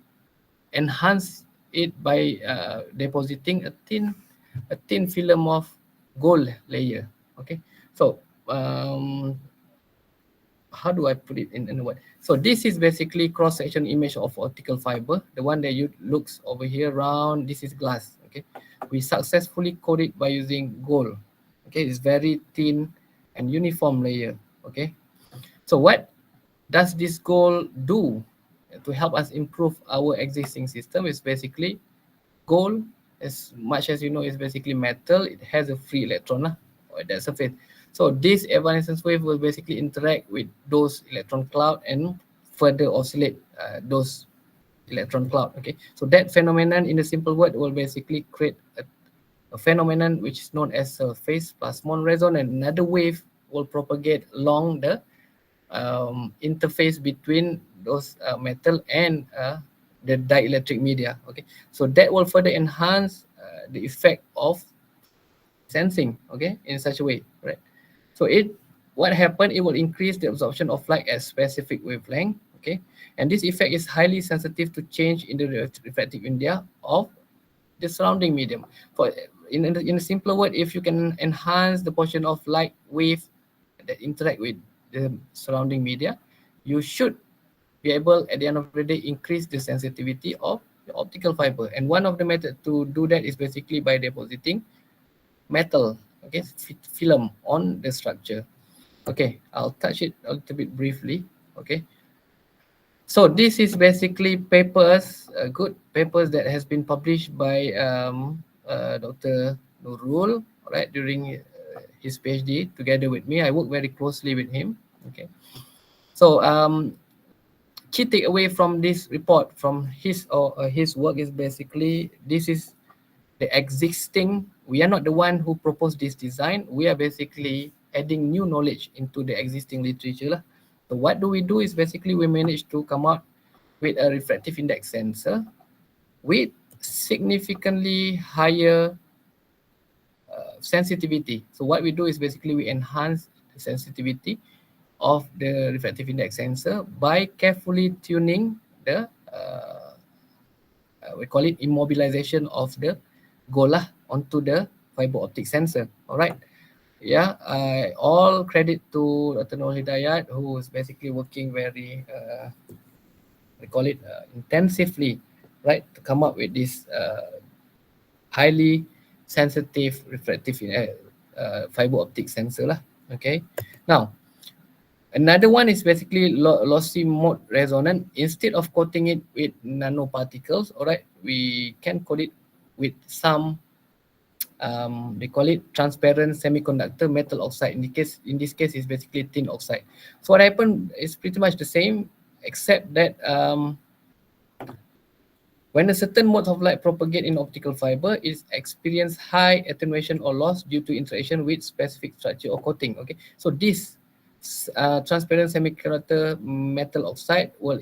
enhance it by depositing a thin film of gold layer. Okay, so how do I put it in a word? So this is basically cross-section image of optical fiber. The one that you looks over here round, this is glass. Okay, we successfully coat it by using gold. Okay, it's very thin and uniform layer. Okay, so what does this gold do to help us improve our existing system? Is basically gold, as much as you know, is basically metal. It has a free electron at that surface. So this evanescence wave will basically interact with those electron cloud and further oscillate those electron cloud. Okay, so that phenomenon, in a simple word, will basically create a phenomenon which is known as surface plasmon resonance. Another wave will propagate along the interface between those metal and the dielectric media. Okay, so that will further enhance the effect of sensing. Okay, in such a way, right? So what happened? It will increase the absorption of light at specific wavelength. Okay, and this effect is highly sensitive to change in the refractive index of the surrounding medium. For in a simpler word, if you can enhance the portion of light wave that interact with the surrounding media, you should be able at the end of the day increase the sensitivity of the optical fiber. And one of the methods to do that is basically by depositing metal, okay, film on the structure. Okay, I'll touch it a little bit briefly. Okay, so this is basically papers, good papers that has been published by Dr. Nurul, right, during his PhD together with me. I work very closely with him. Okay, so key takeaway from this report, from his work, is basically this is the existing. We are not the one who proposed this design. We are basically adding new knowledge into the existing literature lah. So what do we do is basically we manage to come out with a refractive index sensor with significantly higher sensitivity. So what we do is basically we enhance the sensitivity of the refractive index sensor by carefully tuning the we call it immobilization of the gold onto the fiber optic sensor. All right. Yeah, all credit to Dr. Noor Hidayat, who is basically working very we call it intensively, right, to come up with this highly sensitive refractive fiber optic sensor lah. Okay, now another one is basically lossy mode resonance. Instead of coating it with nanoparticles, all right, we can coat it with some they call it transparent semiconductor metal oxide. In this case is basically tin oxide. So what happened is pretty much the same, except that when a certain mode of light propagate in optical fiber, it experience high attenuation or loss due to interaction with specific structure or coating. Okay, so this transparent semiconductor metal oxide will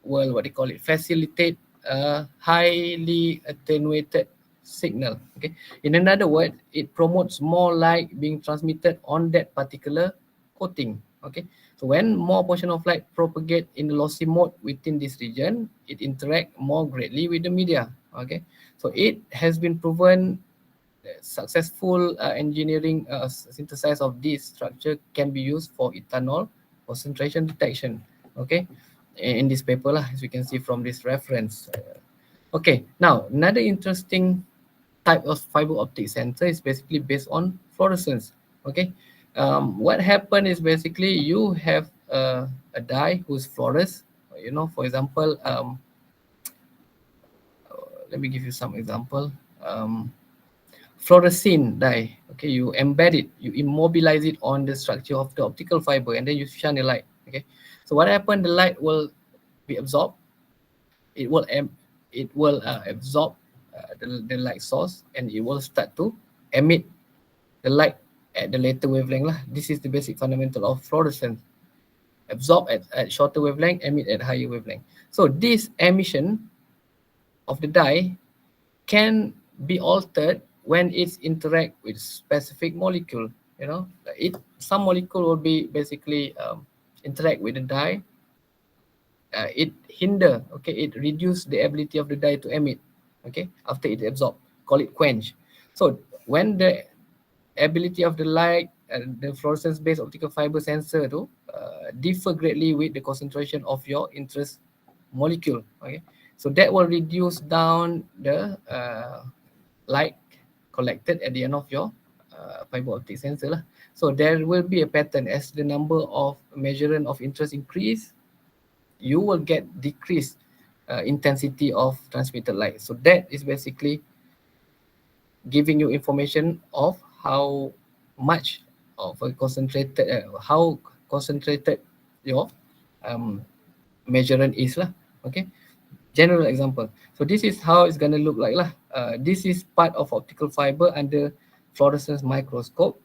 what they call it facilitate a highly attenuated signal. Okay, in another word, it promotes more light being transmitted on that particular coating. Okay, so when more portion of light propagate in the lossy mode within this region, it interact more greatly with the media. Okay, so it has been proven that successful engineering synthesis of this structure can be used for ethanol concentration detection. Okay, in this paper lah, as we can see from this reference. Okay, now another interesting type of fiber optic sensor is basically based on fluorescence. Okay, what happened is basically you have a dye whose fluoresce. For example, let me give you some example. Fluorescein dye. Okay, you embed it, you immobilize it on the structure of the optical fiber, and then you shine the light. Okay, so what happened? The light will be absorbed. It will absorb the light source, and it will start to emit the light at the later wavelength lah. This is the basic fundamental of fluorescence. Absorb at shorter wavelength, emit at higher wavelength. So this emission of the dye can be altered when it's interact with specific molecule. You know, some molecule will be basically interact with the dye. It hinder, okay, it reduce the ability of the dye to emit, okay, after it absorb, call it quench. So when the ability of the light, the fluorescence based optical fiber sensor to differ greatly with the concentration of your interest molecule, okay, so that will reduce down the light collected at the end of your fiber optic sensor lah. So there will be a pattern as the number of measurement of interest increase, you will get decreased intensity of transmitted light. So that is basically giving you information of how much of a concentrated, how concentrated your um, measurement is lah. Okay, general example. So this is how it's gonna look like lah. This is part of optical fiber under fluorescence microscope.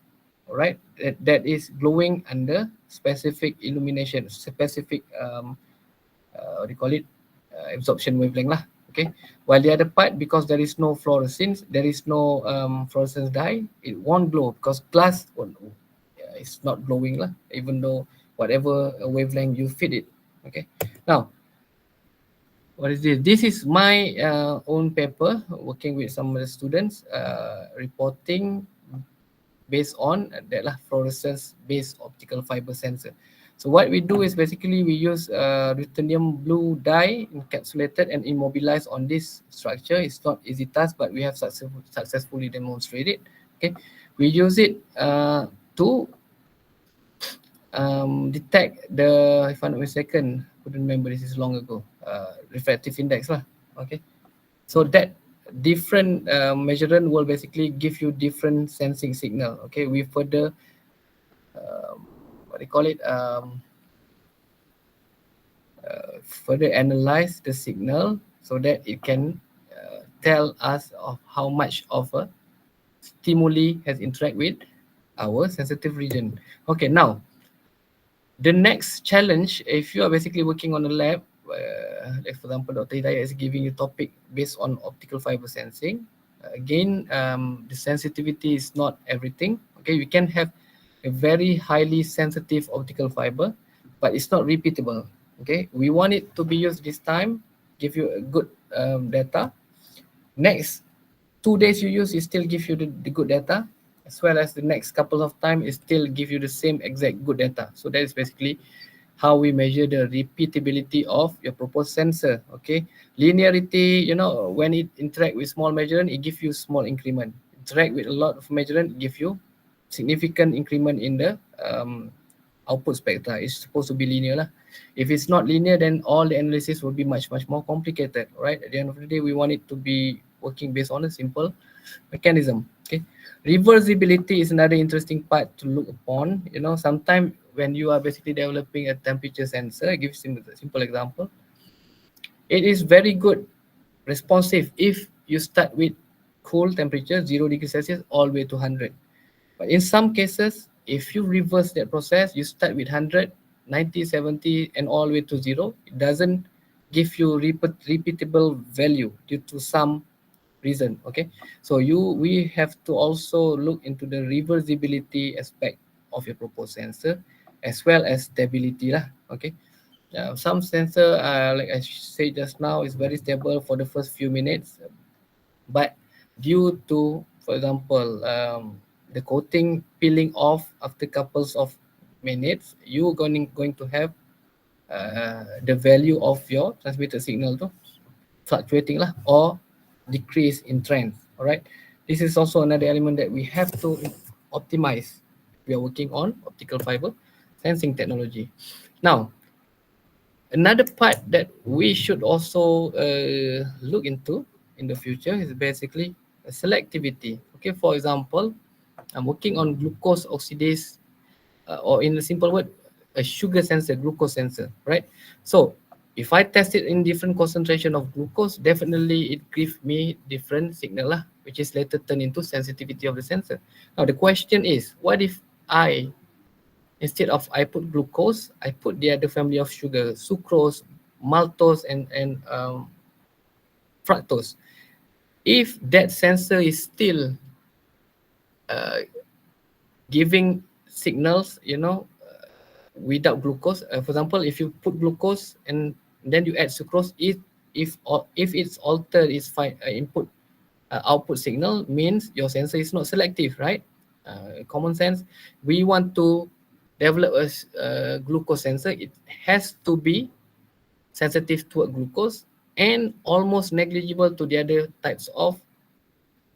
Alright, that is glowing under specific illumination, specific what do you call it, absorption wavelength lah. Okay, while the other part, because there is no fluorescence, there is no fluorescence dye, it won't glow because glass it's not glowing lah, even though whatever wavelength you feed it. Okay, now what is this? This is my own paper working with some of the students, reporting based on that lah, fluorescence based optical fiber sensor. So what we do is basically we use ruthenium blue dye encapsulated and immobilized on this structure. It's not easy task, but we have successfully demonstrated. Okay, we use it to detect the, if I'm not mistaken, couldn't remember, this is long ago, refractive index lah. Okay, so that different measurement will basically give you different sensing signal. Okay, we further what do you call it, further analyze the signal so that it can tell us of how much of a stimuli has interact with our sensitive region. Okay, now the next challenge, if you are basically working on a lab, like for example, Dr. Hidayat is giving you topic based on optical fiber sensing. Again, the sensitivity is not everything. Okay, we can have a very highly sensitive optical fiber, but it's not repeatable. Okay, we want it to be used this time, give you a good data. Next 2 days you use, it still give you the good data, as well as the next couple of time, it still give you the same exact good data. So that is basically how we measure the repeatability of your proposed sensor. Okay, linearity, you know, when it interact with small measurement, it gives you small increment. Interact with a lot of measurement, it give you significant increment in the output spectra. It's supposed to be linear lah. If it's not linear, then all the analysis will be much more complicated, right? At the end of the day, we want it to be working based on a simple mechanism. Okay, reversibility is another interesting part to look upon. You know, sometimes when you are basically developing a temperature sensor, I give a simple example. It is very good responsive if you start with cool temperature 0 degrees Celsius all the way to 100. But in some cases, if you reverse that process, you start with 100, 90, 70, and all the way to 0, it doesn't give you repeatable value due to some reason. Okay, so we have to also look into the reversibility aspect of your proposed sensor, as well as stability lah. Okay, some sensor, like I said just now, is very stable for the first few minutes, but due to, for example, the coating peeling off after couples of minutes, you're going to have the value of your transmitted signal to fluctuating lah, or decrease in trend. All right, this is also another element that we have to optimize. We are working on optical fiber sensing technology. Now, another part that we should also look into in the future is basically selectivity. Okay, for example, I'm working on glucose oxidase, or in a simple word, a sugar sensor, glucose sensor, right? So if I test it in different concentration of glucose, definitely it gives me different signal lah, which is later turned into sensitivity of the sensor. Now the question is, what if I, instead of I put glucose, I put the other family of sugar, sucrose, maltose, and fructose. If that sensor is still uh, giving signals, without glucose. For example, if you put glucose and then you add sucrose, if it's altered its input output signal, means your sensor is not selective, right? Common sense. We want to develop a glucose sensor. It has to be sensitive to glucose and almost negligible to the other types of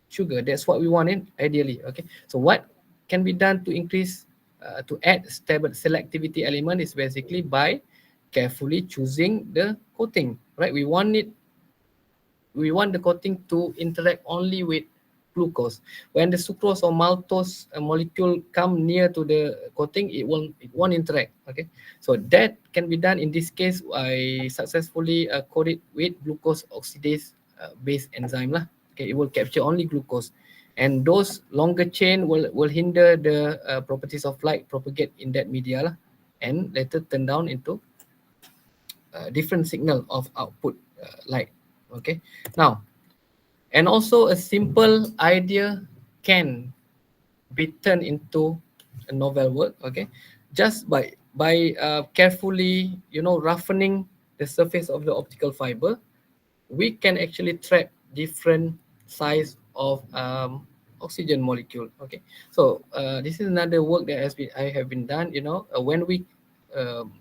sugar. That's what we want in ideally. Okay. So what can be done to increase to add stable selectivity element is basically by carefully choosing the coating. Right. We want the coating to interact only with glucose. When the sucrose or maltose molecule come near to the coating, it won't interact. Okay, so that can be done. In this case, I successfully coat it with glucose oxidase based enzyme lah. Okay, it will capture only glucose, and those longer chain will hinder the properties of light propagate in that media lah, and later turn down into different signal of output light. Okay, now, and also a simple idea can be turned into a novel work. Okay, just by carefully roughening the surface of the optical fiber, we can actually trap different size of oxygen molecule. Okay, so this is another work that I have been done. When we um,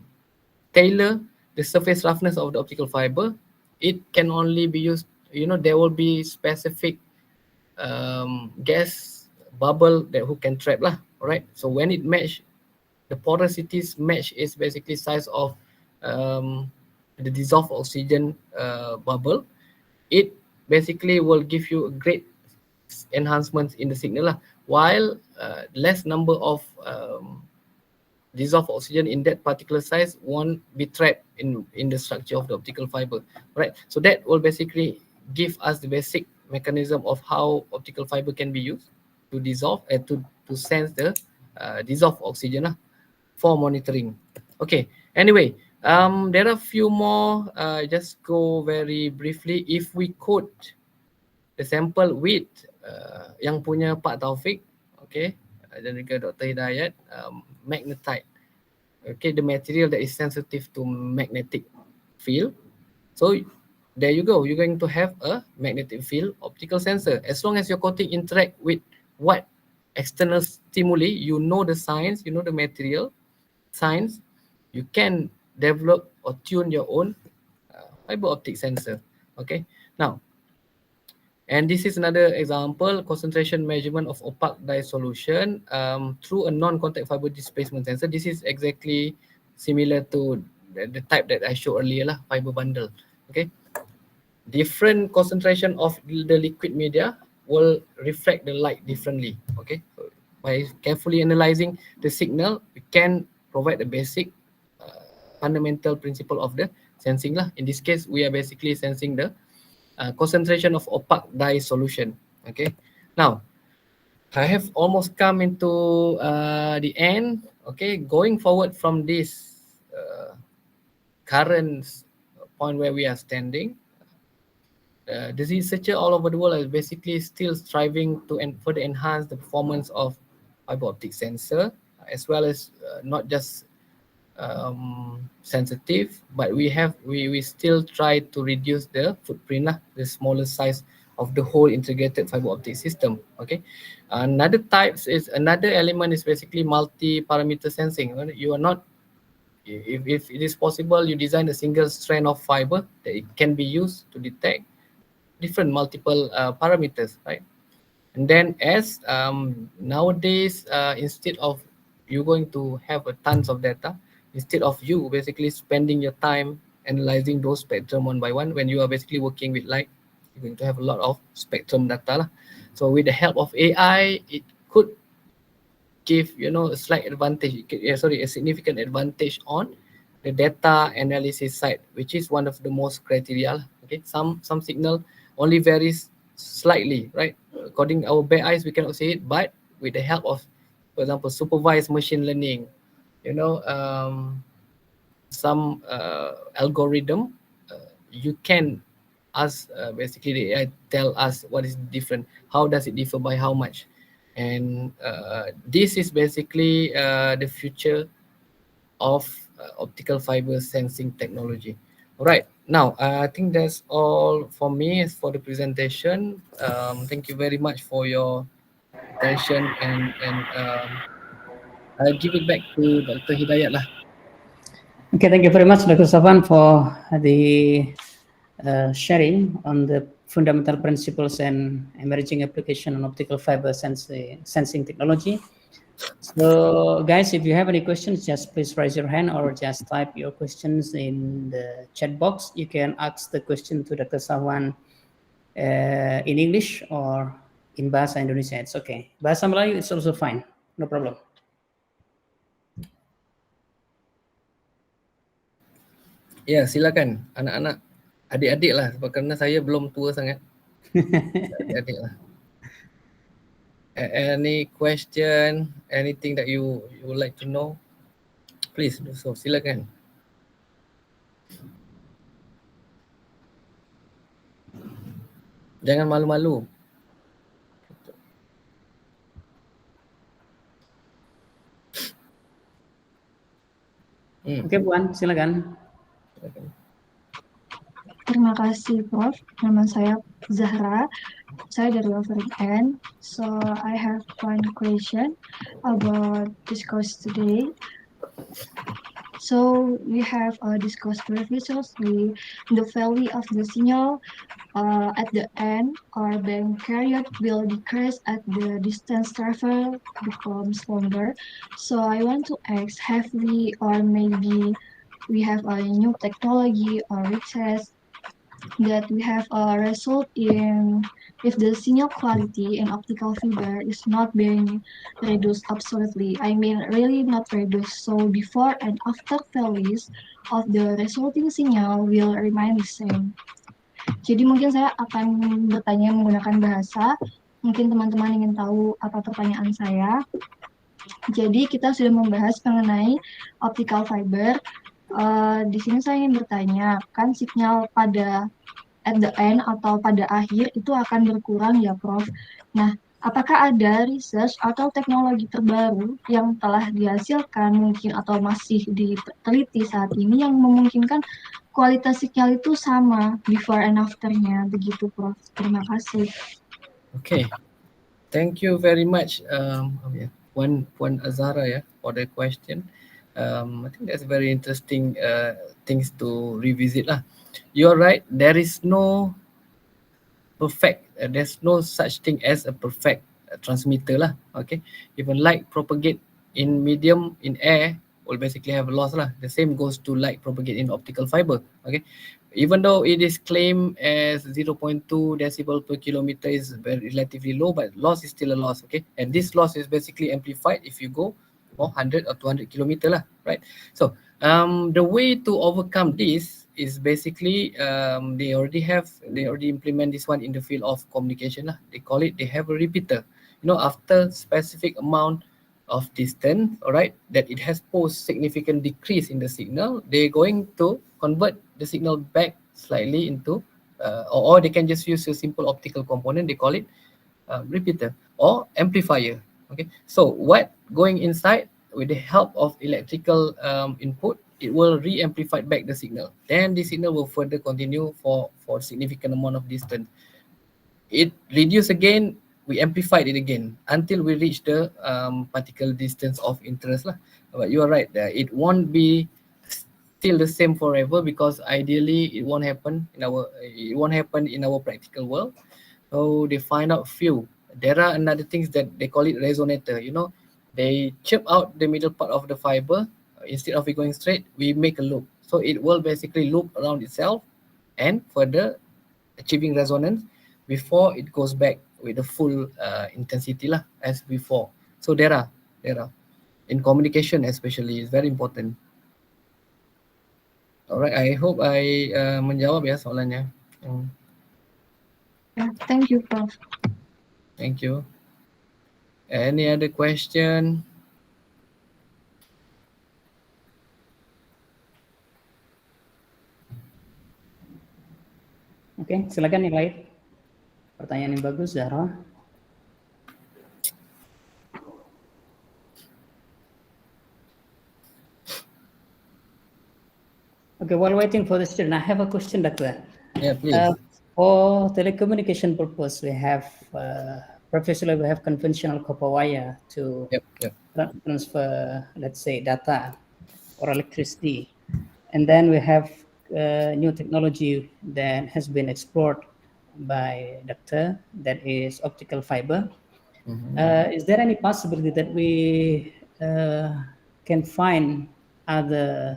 tailor the surface roughness of the optical fiber, it can only be used, there will be specific gas bubble that who can trap lah, right? So when it match, the porosities match is basically size of um, the dissolved oxygen bubble. It basically will give you a great enhancement in the signal lah, while less number of dissolved oxygen in that particular size won't be trapped in the structure of the optical fiber, right? So that will basically give us the basic mechanism of how optical fiber can be used to dissolve and to sense the dissolved oxygen for monitoring. Okay, anyway, there are a few more. Just go very briefly. If we could the sample with yang punya Pak Taufik, okay, dan juga Dr. Hidayat, magnetite. Okay, the material that is sensitive to magnetic field. So there you go. You're going to have a magnetic field optical sensor. As long as your coating interact with what external stimuli, you know the science, you know the material science, you can develop or tune your own fiber optic sensor. Okay, now, and this is another example, concentration measurement of opaque dye solution through a non-contact fiber displacement sensor. This is exactly similar to the type that I showed earlier lah, fiber bundle. Okay, different concentration of the liquid media will reflect the light differently. Okay, so by carefully analyzing the signal, we can provide the basic fundamental principle of the sensing lah. In this case, we are basically sensing the concentration of opaque dye solution. Okay, now I have almost come into the end. Okay, going forward from this current point where we are standing, the researcher all over the world are basically still striving to further enhance the performance of fiber optic sensor, as well as not just sensitive, but we still try to reduce the footprint lah, the smaller size of the whole integrated fiber optic system. Okay, another element is basically multi-parameter sensing. You are not, if it is possible, you design a single strand of fiber that it can be used to detect different multiple parameters, right? And then as nowadays, instead of you going to have a tons of data, instead of you basically spending your time analyzing those spectrum one by one, when you are basically working with light, you're going to have a lot of spectrum data lah. So with the help of AI, it could give, you know, a slight advantage, a significant advantage on the data analysis side, which is one of the most criteria lah. Okay, some signal only varies slightly, right? According our bare eyes we cannot see it, but with the help of, for example, supervised machine learning, you know, some algorithm, you can ask, basically the AI tell us what is different, how does it differ, by how much. And this is basically the future of optical fiber sensing technology. All right, now I think that's all for me as for the presentation. Thank you very much for your attention, and I'll give it back to Dr. Hidayat lah. Okay, thank you very much, Dr. Safwan, for the sharing on the fundamental principles and emerging application on optical fiber sensing technology. So, guys, if you have any questions, just please raise your hand or just type your questions in the chat box. You can ask the question to Dr. Safwan in English or in Bahasa Indonesia. It's okay. Bahasa Melayu, it's also fine. No problem. Ya, silakan anak-anak, adik-adik lah, sebab kerana saya belum tua sangat. Adik-adik lah. Any question, anything that you would like to know, please do so. Silakan. Jangan malu-malu. Oke, Puan, silakan. Terima kasih, Prof. Nama saya Zahra. Saya dari N. So I have one question about this course today. So we have discussed previously the value of the signal at the end or being carried will decrease as the distance traveled becomes longer. So I want to ask, have we or maybe we have a new technology or research that we have a result in if the signal quality in optical fiber is not being reduced absolutely. I mean really not reduced. So before and after values of the resulting signal will remain the same. Jadi mungkin saya akan bertanya menggunakan bahasa. Mungkin teman-teman ingin tahu apa pertanyaan saya. Jadi kita sudah membahas mengenai optical fiber. Di sini saya ingin bertanya, kan sinyal pada at the end atau pada akhir itu akan berkurang ya, Prof. Nah, apakah ada research atau teknologi terbaru yang telah dihasilkan mungkin atau masih diteliti saat ini yang memungkinkan kualitas sinyal itu sama before and after-nya, begitu, Prof. Terima kasih. Okay, thank you very much, Puan Azhara, for the question. I think that's very interesting things to revisit lah. You're right. There is no perfect. There's no such thing as a perfect transmitter lah. Okay, even light propagate in medium in air will basically have a loss lah. The same goes to light propagate in optical fiber. Okay, even though it is claimed as 0.2 decibel per kilometer is very relatively low, but loss is still a loss. Okay, and this loss is basically amplified if you go 100 or 200 kilometer lah, right? So the way to overcome this is basically they already implement this one in the field of communication lah. They have a repeater. You know, after specific amount of distance, all right, that it has posed significant decrease in the signal, they're going to convert the signal back slightly into or they can just use a simple optical component. They call it repeater or amplifier. Okay, so what going inside with the help of electrical input, it will re-amplify back the signal. Then the signal will further continue for significant amount of distance. It reduce again, we amplified it again until we reach the particular distance of interest lah. But you are right, it won't be still the same forever because ideally it won't happen in our practical world. So they find out few. There are another things that they call it resonator. You know, they chip out the middle part of the fiber. Instead of it going straight, we make a loop. So it will basically loop around itself and further achieving resonance before it goes back with the full intensity lah as before. So there are Dara. In communication especially is very important. Alright, I hope I menjawab ya soalannya. Yeah, thank you, Prof. Thank you. Any other question? Oke, silakan yang lain. Pertanyaan yang bagus, Zahra. Okay, while waiting for the student, I have a question, Doctor. Yeah, please. For telecommunication purpose, we have previously we have conventional copper wire to Yep. transfer, let's say, data or electricity, and then we have new technology that has been explored by Doctor, that is optical fiber. Is there any possibility that we can find other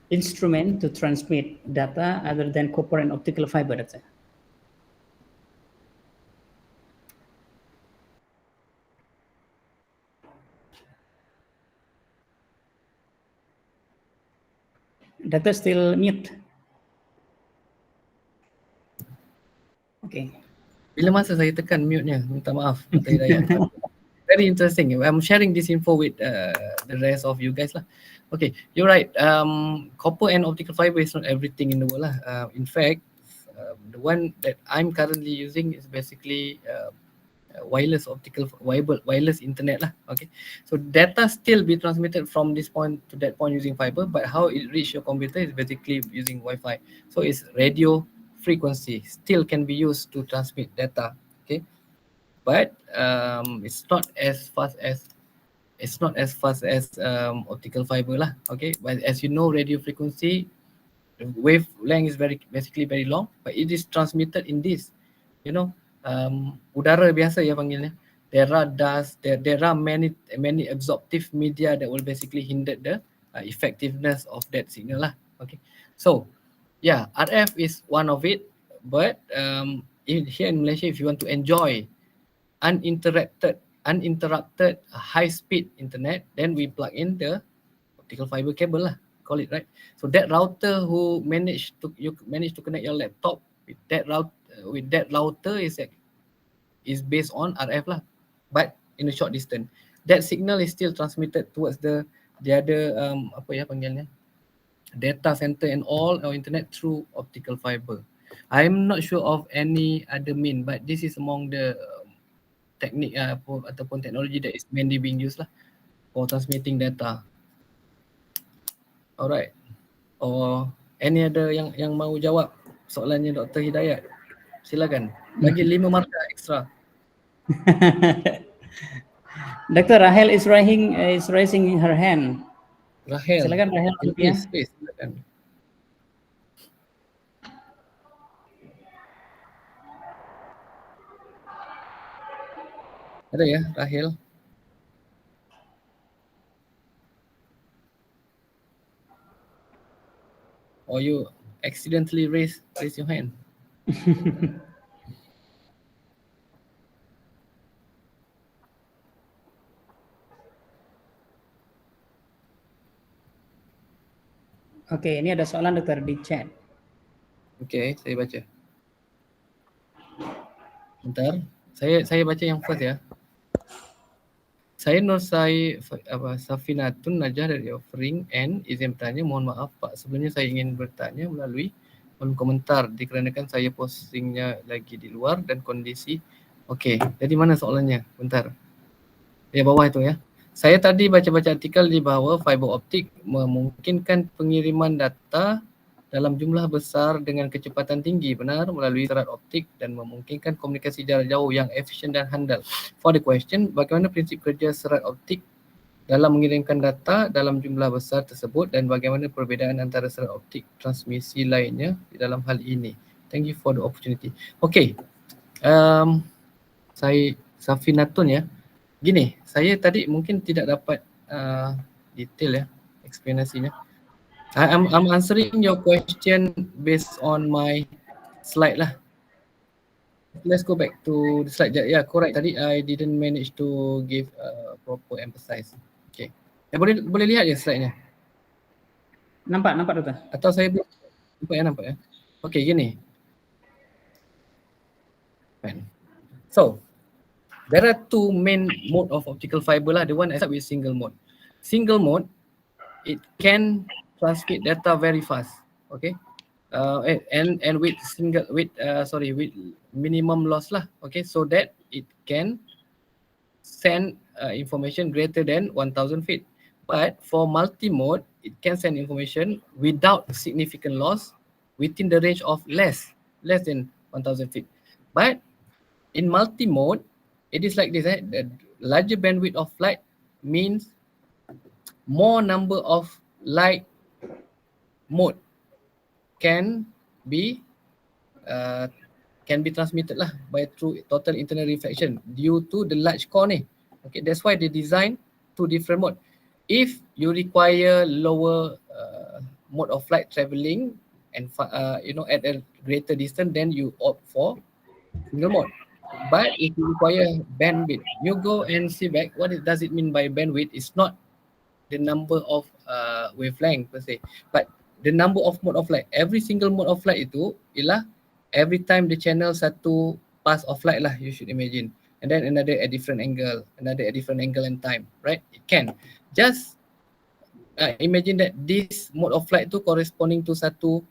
instrument to transmit data other than copper and optical fiber data? Data still mute. Okay. Bila masa saya tekan mute-nya? Minta maaf, Dr. Hidayat. Very interesting. I'm sharing this info with the rest of you guys lah. Okay, you're right. Copper and optical fiber is not everything in the world lah. In fact, the one that I'm currently using is basically wireless optical wireless internet lah. Okay, so data still be transmitted from this point to that point using fiber, but how it reach your computer is basically using Wi-Fi. So it's radio frequency still can be used to transmit data. Okay, but it's not as fast as optical fiber lah. Okay, but as you know, radio frequency, the wavelength is basically very long, but it is transmitted in this, udara biasa ya panggilnya. There are dust, there are many absorptive media that will basically hinder the effectiveness of that signal lah. Okay, so yeah, RF is one of it, but here in Malaysia, if you want to enjoy uninterrupted high speed internet, then we plug in the optical fiber cable lah, call it, right? So that router who manage to connect your laptop with that router is based on RF lah, but in a short distance. That signal is still transmitted towards the other data center and all our internet through optical fiber. I'm not sure of any other mean, but this is among the teknik ataupun teknologi that is mainly being used lah for transmitting data. Alright. Or any other yang mau jawab soalannya Dr. Hidayat? Silakan. Bagi 5 markah ekstra. Dr. Rahel is raising her hand. Rahel. Silakan Rahel. Please, silakan. Ada ya, Rahel? Or you accidentally raise your hand? Oke, ini ada soalan Dokter di chat. Oke, saya baca. Bentar, saya baca yang first ya. Saya Nur Safinatun Najah dari Offering and izin bertanya, mohon maaf Pak, sebelumnya saya ingin bertanya melalui kolom komentar dikarenakan saya postingnya lagi di luar dan kondisi. Okey, jadi mana soalannya? Bentar. Di bawah itu ya. Saya tadi baca-baca artikel di bawah fiber optik memungkinkan pengiriman data dalam jumlah besar dengan kecepatan tinggi, benar, melalui serat optik dan memungkinkan komunikasi jarak jauh yang efisien dan handal. For the question, bagaimana prinsip kerja serat optik dalam mengirimkan data dalam jumlah besar tersebut dan bagaimana perbezaan antara serat optik transmisi lainnya di dalam hal ini? Thank you for the opportunity. Okay, saya Safinatun ya. Gini, saya tadi mungkin tidak dapat detail ya eksplanasinya. I'm answering your question based on my slide lah. let's go back to the slide. Yeah, correct. Tadi I didn't manage to give proper emphasize. Okay. Boleh lihat je slide-nya? Nampak Doktor? Atau saya nampak ya? Okay, gini. So, there are two main mode of optical fiber lah. The one I start with single mode. Single mode, it can transmit data very fast. Okay. And with with minimum loss lah. Okay, so that it can send information greater than 1000 feet. But for multi-mode, it can send information without significant loss within the range of less than 1000 feet. But in multi-mode, it is like this. The larger bandwidth of light means more number of light mode can be transmitted lah by through total internal reflection due to the large core ni. Okay, that's why they design two different mode. If you require lower mode of light traveling and at a greater distance, then you opt for single mode. But if you require bandwidth, you go and see back does it mean by bandwidth. It's not the number of wavelength per se, but the number of mode of light. Every single mode of light itu ialah every time the channel satu pass of light lah, you should imagine. And then another at different angle, another at different angle and time, right? It can. Just imagine that this mode of light tu corresponding to satu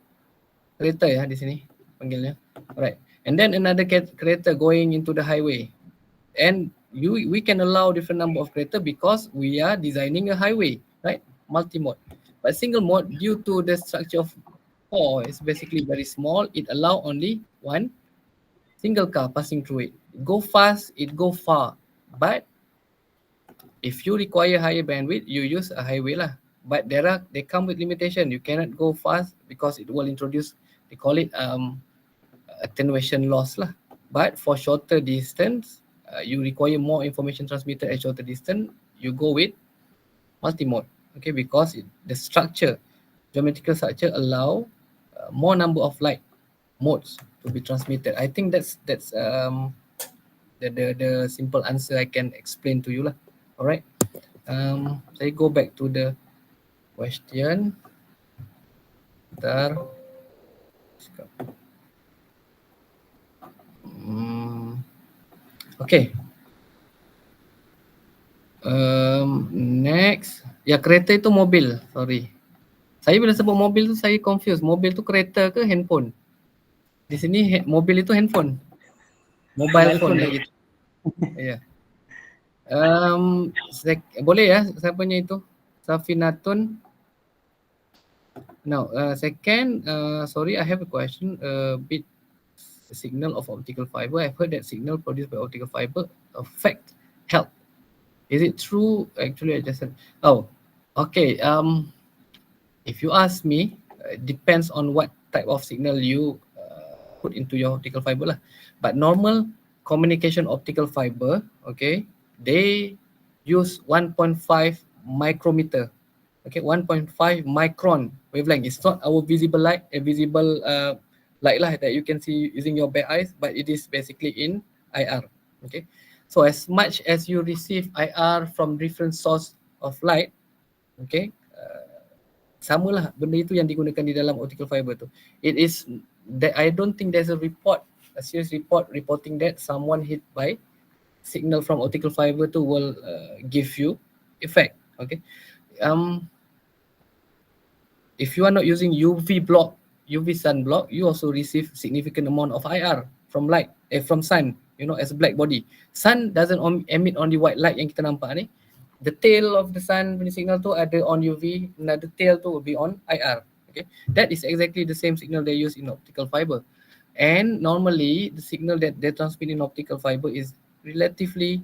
kereta ya di sini panggilnya. Alright. And then another kereta going into the highway. And we can allow different number of kereta because we are designing a highway, right? Multi-mode. But single mode, due to the structure of core, is basically very small. It allow only one single car passing through it. It go fast, it go far. But if you require higher bandwidth, you use a highway lah. But they come with limitation. You cannot go fast because it will introduce, they call it attenuation loss lah. But for shorter distance, you require more information transmitted at shorter distance, you go with multi-mode. Okay, because the structure, geometrical structure allow more number of light modes to be transmitted. I think that's the simple answer I can explain to you lah. Alright. Saya go back to the question. Bentar. Okay. Next. Ya, kereta itu mobil. Sorry. Saya bila sebut mobil tu saya confused. Mobil tu kereta ke handphone? Di sini mobil itu handphone. Mobile phone gitu. Ya. Boleh ya siapanya itu? Safinatun. Now, second, sorry, I have a question. Bit signal of optical fiber. I've heard that signal produced by optical fiber affect health. Is it true? Actually, I just said. Oh, okay. If you ask me, it depends on what type of signal you put into your optical fiber lah. But normal communication optical fiber, okay, they use 1.5 micrometer. Okay, 1.5 micron wavelength. It's not our visible light, light lah that you can see using your bare eyes, but it is basically in IR. Okay, so as much as you receive IR from different source of light, okay, samalah benda itu yang digunakan di dalam optical fiber tu. It is that I don't think there's a serious report reporting that someone hit by signal from optical fiber tu will give you effect. Okay, if you are not using UV sun block, you also receive significant amount of IR from light, from sun, as a black body. Sun doesn't emit only white light yang kita nampak ni. The tail of the sun punya signal tu ada on UV, another tail tu will be on IR. Okay, that is exactly the same signal they use in optical fiber. And normally the signal that they transmit in optical fiber is relatively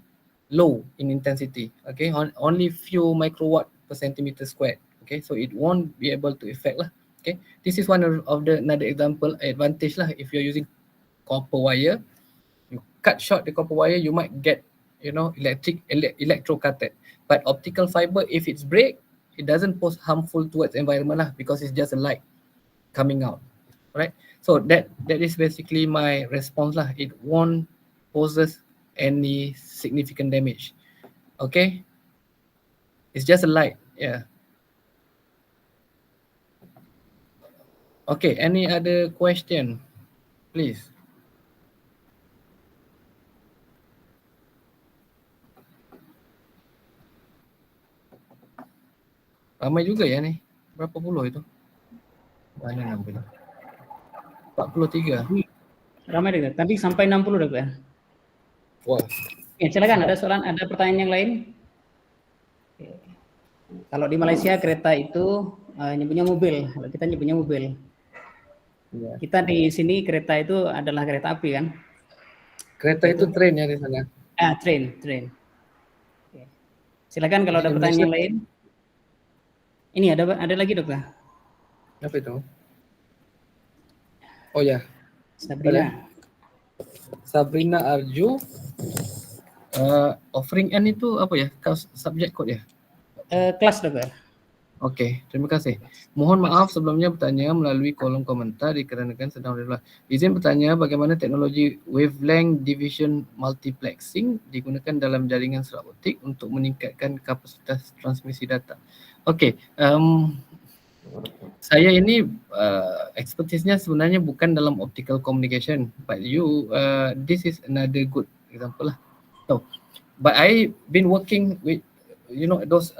low in intensity. Okay, only few microwatt per centimeter squared. Okay, so it won't be able to affect lah. Okay, this is one of the another example advantage lah. If you're using copper wire, you cut short the copper wire, you might get electro-cutted. But optical fiber, if it's break, it doesn't pose harmful towards environment lah, because it's just a light coming out. Right? So that is basically my response lah. It won't poses any significant damage. Okay, it's just a light. Yeah. Okay, any other question, please? Ramai juga ya nih. Berapa puluh itu? Mana 60? 43. Ramai dokter, tapi sampai 60 dokter. Wah. Oke, silakan, ada soalan, ada pertanyaan yang lain? Oke. Kalau di Malaysia kereta itu nyebutnya mobil, kalau kita nyebutnya mobil. Ya. Kita di sini kereta itu adalah kereta api kan? Kereta itu train ya di sana. Train. Oke. Silakan kalau ada pertanyaan yang lain. Ini ada lagi dokter. Apa itu? Oh ya. Sabrina Arju. Offering N itu apa ya? Subject code ya? Kelas dokter. Oke, terima kasih. Mohon maaf sebelumnya bertanya melalui kolom komentar dikarenakan sedang berlelah. Izin bertanya bagaimana teknologi wavelength division multiplexing digunakan dalam jaringan serat optik untuk meningkatkan kapasitas transmisi data. Oke, saya ini expertise-nya sebenarnya bukan dalam optical communication, but this is another good example lah. So, but I been working with those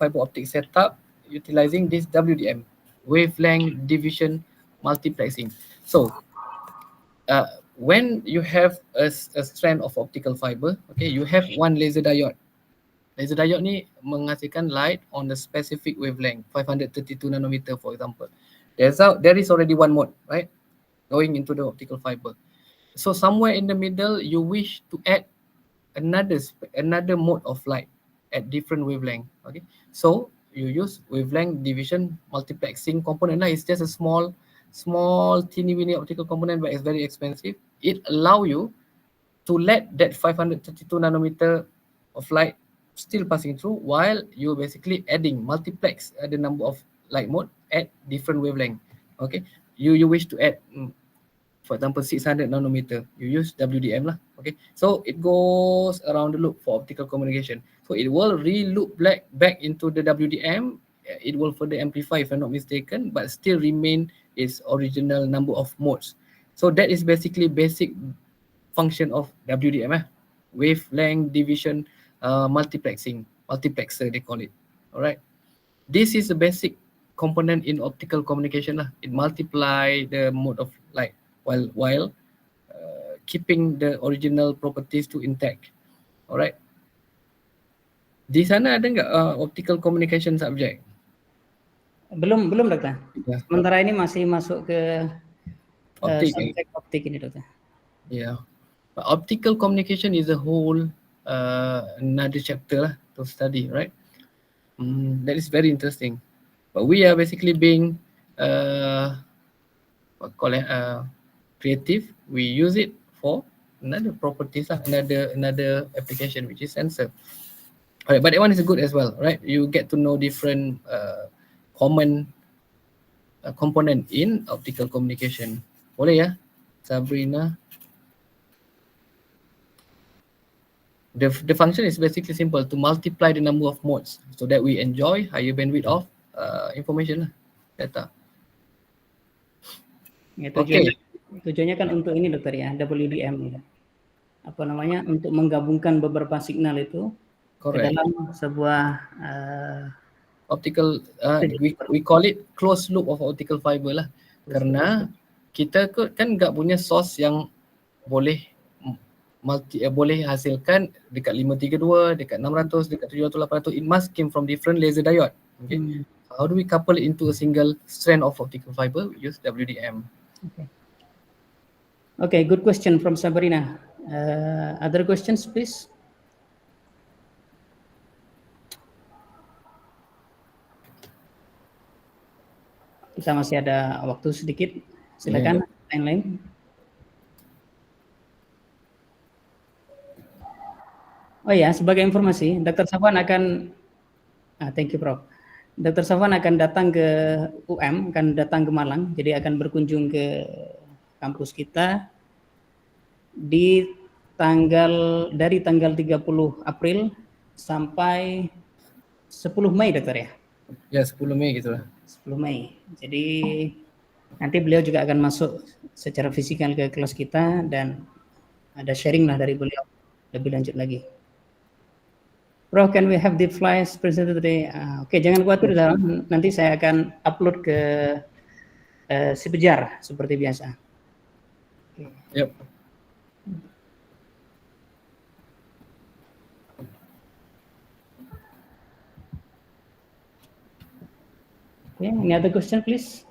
fiber optic setup utilizing this WDM, wavelength division multiplexing. So when you have a strand of optical fiber, okay, you have one laser diode. Laser diode ni menghasilkan light on the specific wavelength, 532 nanometer for example. There is already one mode, right, going into the optical fiber. So somewhere in the middle, you wish to add another mode of light at different wavelength. Okay, so you use wavelength division multiplexing component. It's just a small teeny weeny optical component, but it's very expensive. It allow you to let that 532 nanometer of light still passing through while you basically adding multiplex the number of light mode at different wavelength. Okay, you wish to add for example 600 nanometer, you use WDM lah. Okay, so it goes around the loop for optical communication. So it will re-loop back into the WDM. It will further amplify if I'm not mistaken, but still remain its original number of modes. So that is basically basic function of WDM, wavelength division multiplexer they call it. All right, this is a basic component in optical communication lah. It multiply the mode of light while keeping the original properties to intact. Alright. Di sana ada nggak optical communication subject? Belum dokter. Ya. Sementara ini masih masuk ke subjek optik ini dokter. Yeah. But optical communication is a whole another chapter lah to study, right? That is very interesting. But we are basically being creative. We use it for another properties, another application, which is sensor. Alright, but that one is good as well, right? You get to know different common component in optical communication. Boleh ya, Sabrina? The function is basically simple, to multiply the number of modes so that we enjoy higher bandwidth of information, data. Ya, tujuannya kan untuk ini dokter ya, WDM ya. Apa namanya, untuk menggabungkan beberapa signal itu ke dalam sebuah optical we call it closed loop of optical fiber lah. Karena kita kan nggak punya source yang boleh boleh hasilkan dekat 532, dekat 600, dekat 700, 800. It must came from different laser diode. Okay. How do we couple it into a single strand of optical fiber? We use WDM. Okay, good question from Sabrina. Other questions, please? Kita masih ada waktu sedikit. Silakan lain-lain. Oh ya, sebagai informasi, Dr. Safwan akan thank you Prof. Dr. Safwan akan datang ke UM, akan datang ke Malang, jadi akan berkunjung ke kampus kita dari tanggal 30 April sampai 10 Mei, Dokter ya? Ya, 10 Mei gitu lah. 10 Mei. Jadi nanti beliau juga akan masuk secara fisikal ke kelas kita dan ada sharing lah dari beliau lebih lanjut lagi. Bro, can we have the flies presented today? Oke, jangan khawatir, nanti saya akan upload ke si Bejar seperti biasa. Yep. Okay, any other question, please?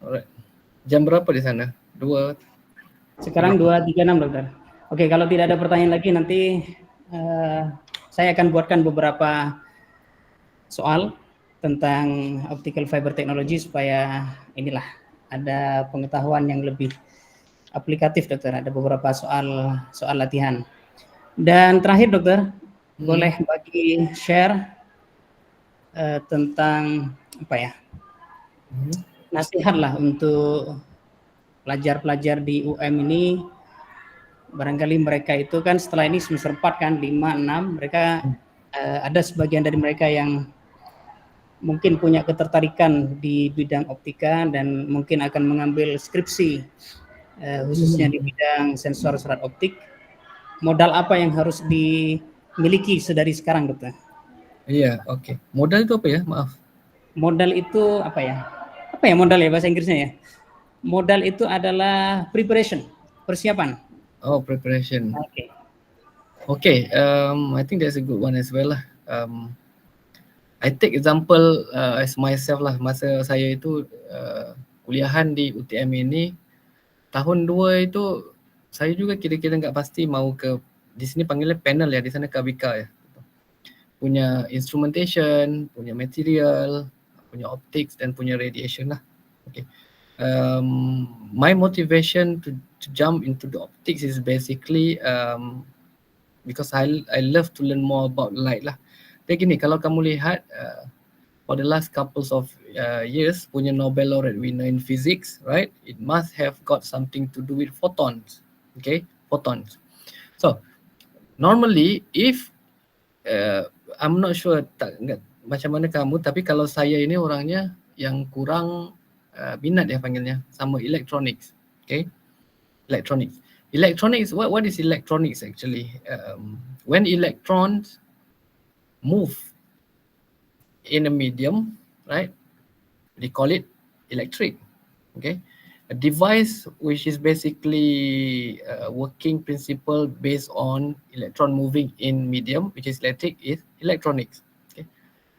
Alright. Jam berapa di sana? 2. Sekarang 2.36, Dokter. Oke, kalau tidak ada pertanyaan lagi, nanti saya akan buatkan beberapa soal tentang optical fiber technology supaya inilah ada pengetahuan yang lebih aplikatif, Dokter. Ada beberapa soal latihan. Dan terakhir, Dokter, boleh bagi share tentang apa ya? Nasihat lah untuk pelajar-pelajar di UM ini. Barangkali mereka itu kan setelah ini semester 4 kan, 5, 6, mereka ada sebagian dari mereka yang mungkin punya ketertarikan di bidang optika dan mungkin akan mengambil skripsi khususnya di bidang sensor serat optik. Modal apa yang harus dimiliki sedari sekarang, Dokter? Iya, oke. Modal itu apa ya? Maaf. Modal itu apa ya? Apa ya modal ya bahasa Inggrisnya ya? Modal itu adalah preparation, persiapan. Oh, preparation. Oke. Okay, I think that's a good one as well lah. I take example as myself lah. Masa saya itu kuliahan di UTM ini, tahun 2 itu saya juga kira-kira nggak pasti mau ke, di sini panggilnya panel ya, di sana KBK ya. Punya instrumentation, punya material, punya optics dan punya radiation lah. Okay. My motivation to jump into the optics is basically because I love to learn more about light lah. Jadi gini, kalau kamu lihat for the last couples of years punya Nobel laureate winner in physics, right? It must have got something to do with photons. Okay, photons. So normally if I'm not sure macam mana kamu, tapi kalau saya ini orangnya yang kurang minat ya panggilnya sama electronics. Okay, electronics. Electronics, what is electronics actually? When electrons move in a medium, right? They call it electric. Okay, a device which is basically working principle based on electron moving in medium, which is electric, is electronics. Okay,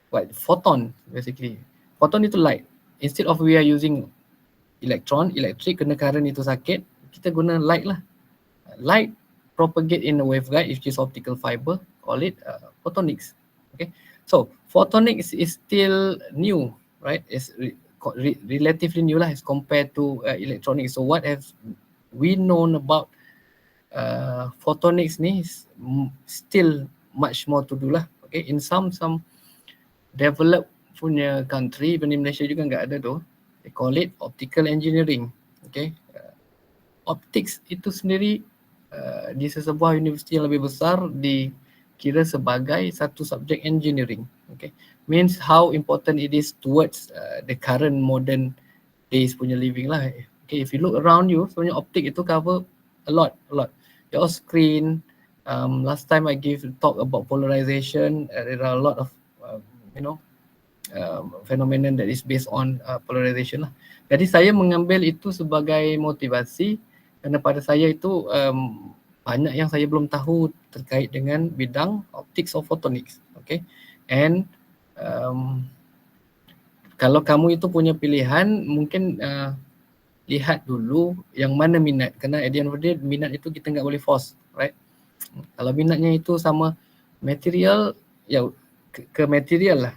but photon basically, photon itu light. Instead of we are using electric kena current itu sakit, kita guna light lah. Light propagate in a waveguide, which is optical fiber, call it photonics. Okay, so photonics is still new, right? It's relatively new lah as compared to electronics. So what have we known about photonics ni is still much more to do lah. Okay, in some developed punya country, even Indonesia juga nggak ada tu. They call it optical engineering. Okay, optics itu sendiri di sebuah universiti yang lebih besar dikira sebagai satu subjek engineering. Okay, means how important it is towards the current modern days punya living lah. Okay, if you look around you, sebenarnya optik itu cover a lot. Your screen. Last time I gave a talk about polarization. There are a lot of phenomenon that is based on polarization lah. Jadi saya mengambil itu sebagai motivasi kerana pada saya itu banyak yang saya belum tahu terkait dengan bidang optics or photonics. Okay, and kalau kamu itu punya pilihan, mungkin lihat dulu yang mana minat. Kerana at the end of the day, minat itu kita nggak boleh force, right? Kalau minatnya itu sama material, ya ke material lah.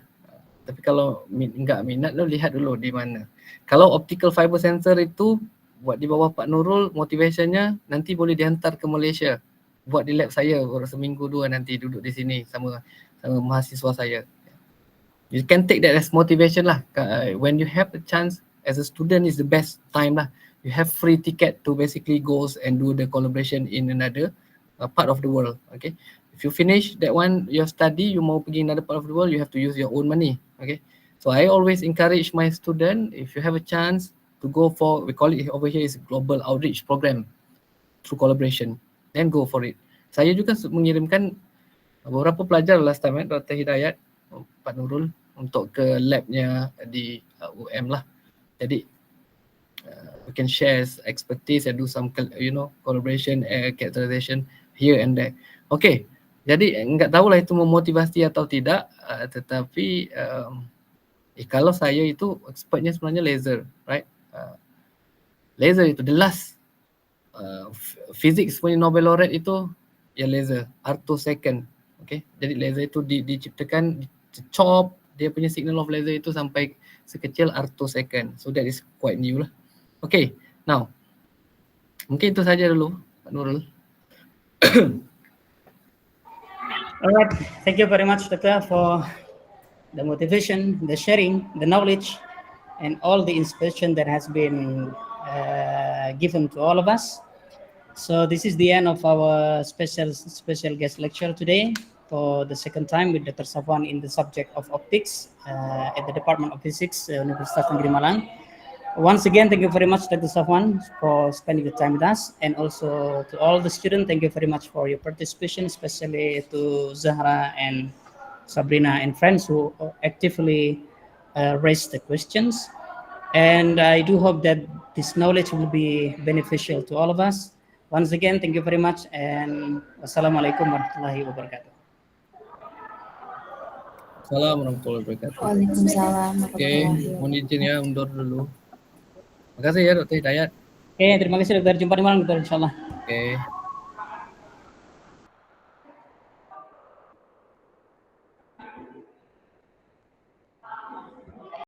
Tapi kalau enggak minat lo lihat dulu di mana. Kalau optical fiber sensor itu buat di bawah Pak Nurul, motivationnya nanti boleh dihantar ke Malaysia. Buat di lab saya seminggu 2 nanti duduk di sini sama mahasiswa saya. You can take that as motivation lah. When you have the chance as a student is the best time lah. You have free ticket to basically go and do the collaboration in another part of the world. Okay. If you finish that one, your study, you mau pergi another part of the world, you have to use your own money. Okay. So I always encourage my student, if you have a chance to go for, we call it over here is global outreach program through collaboration, then go for it. Saya juga mengirimkan beberapa pelajar last time, Dr. Hidayat, Pak Nurul, untuk ke labnya di UM lah. Jadi we can share expertise and do some collaboration, characterization here and there. Okay, jadi enggak tahulah itu memotivasi atau tidak, tetapi kalau saya itu expertnya sebenarnya laser, right? Laser itu the last physics punya Nobel laureate itu ya laser, artosecond. Okay, jadi laser itu diciptakan, chop dia punya signal of laser itu sampai sekecil artosecond. So that is quite new lah. Okay, now mungkin itu saja dulu Pak Nurul. Alright, thank you very much, Doctor, for the motivation, the sharing, the knowledge, and all the inspiration that has been given to all of us. So this is the end of our special guest lecture today for the second time with Dr. Safwan in the subject of optics at the Department of Physics, Universitas Negeri Malang. Once again, thank you very much, Dr. Safwan, for spending the time with us, and also to all the students, thank you very much for your participation, especially to Zahra and Sabrina and friends who actively raised the questions. And I do hope that this knowledge will be beneficial to all of us. Once again, thank you very much, and wassalamualaikum warahmatullahi wabarakatuh. Assalamualaikum warahmatullahi wabarakatuh. Waalaikumsalam Oke, warahmatullahi wabarakatuh. mohon izin ya undur dulu. Terima kasih ya Dr. Hidayat. Oke, terima kasih, Dokter. Jumpa di malam, Dokter, insya Allah. Oke.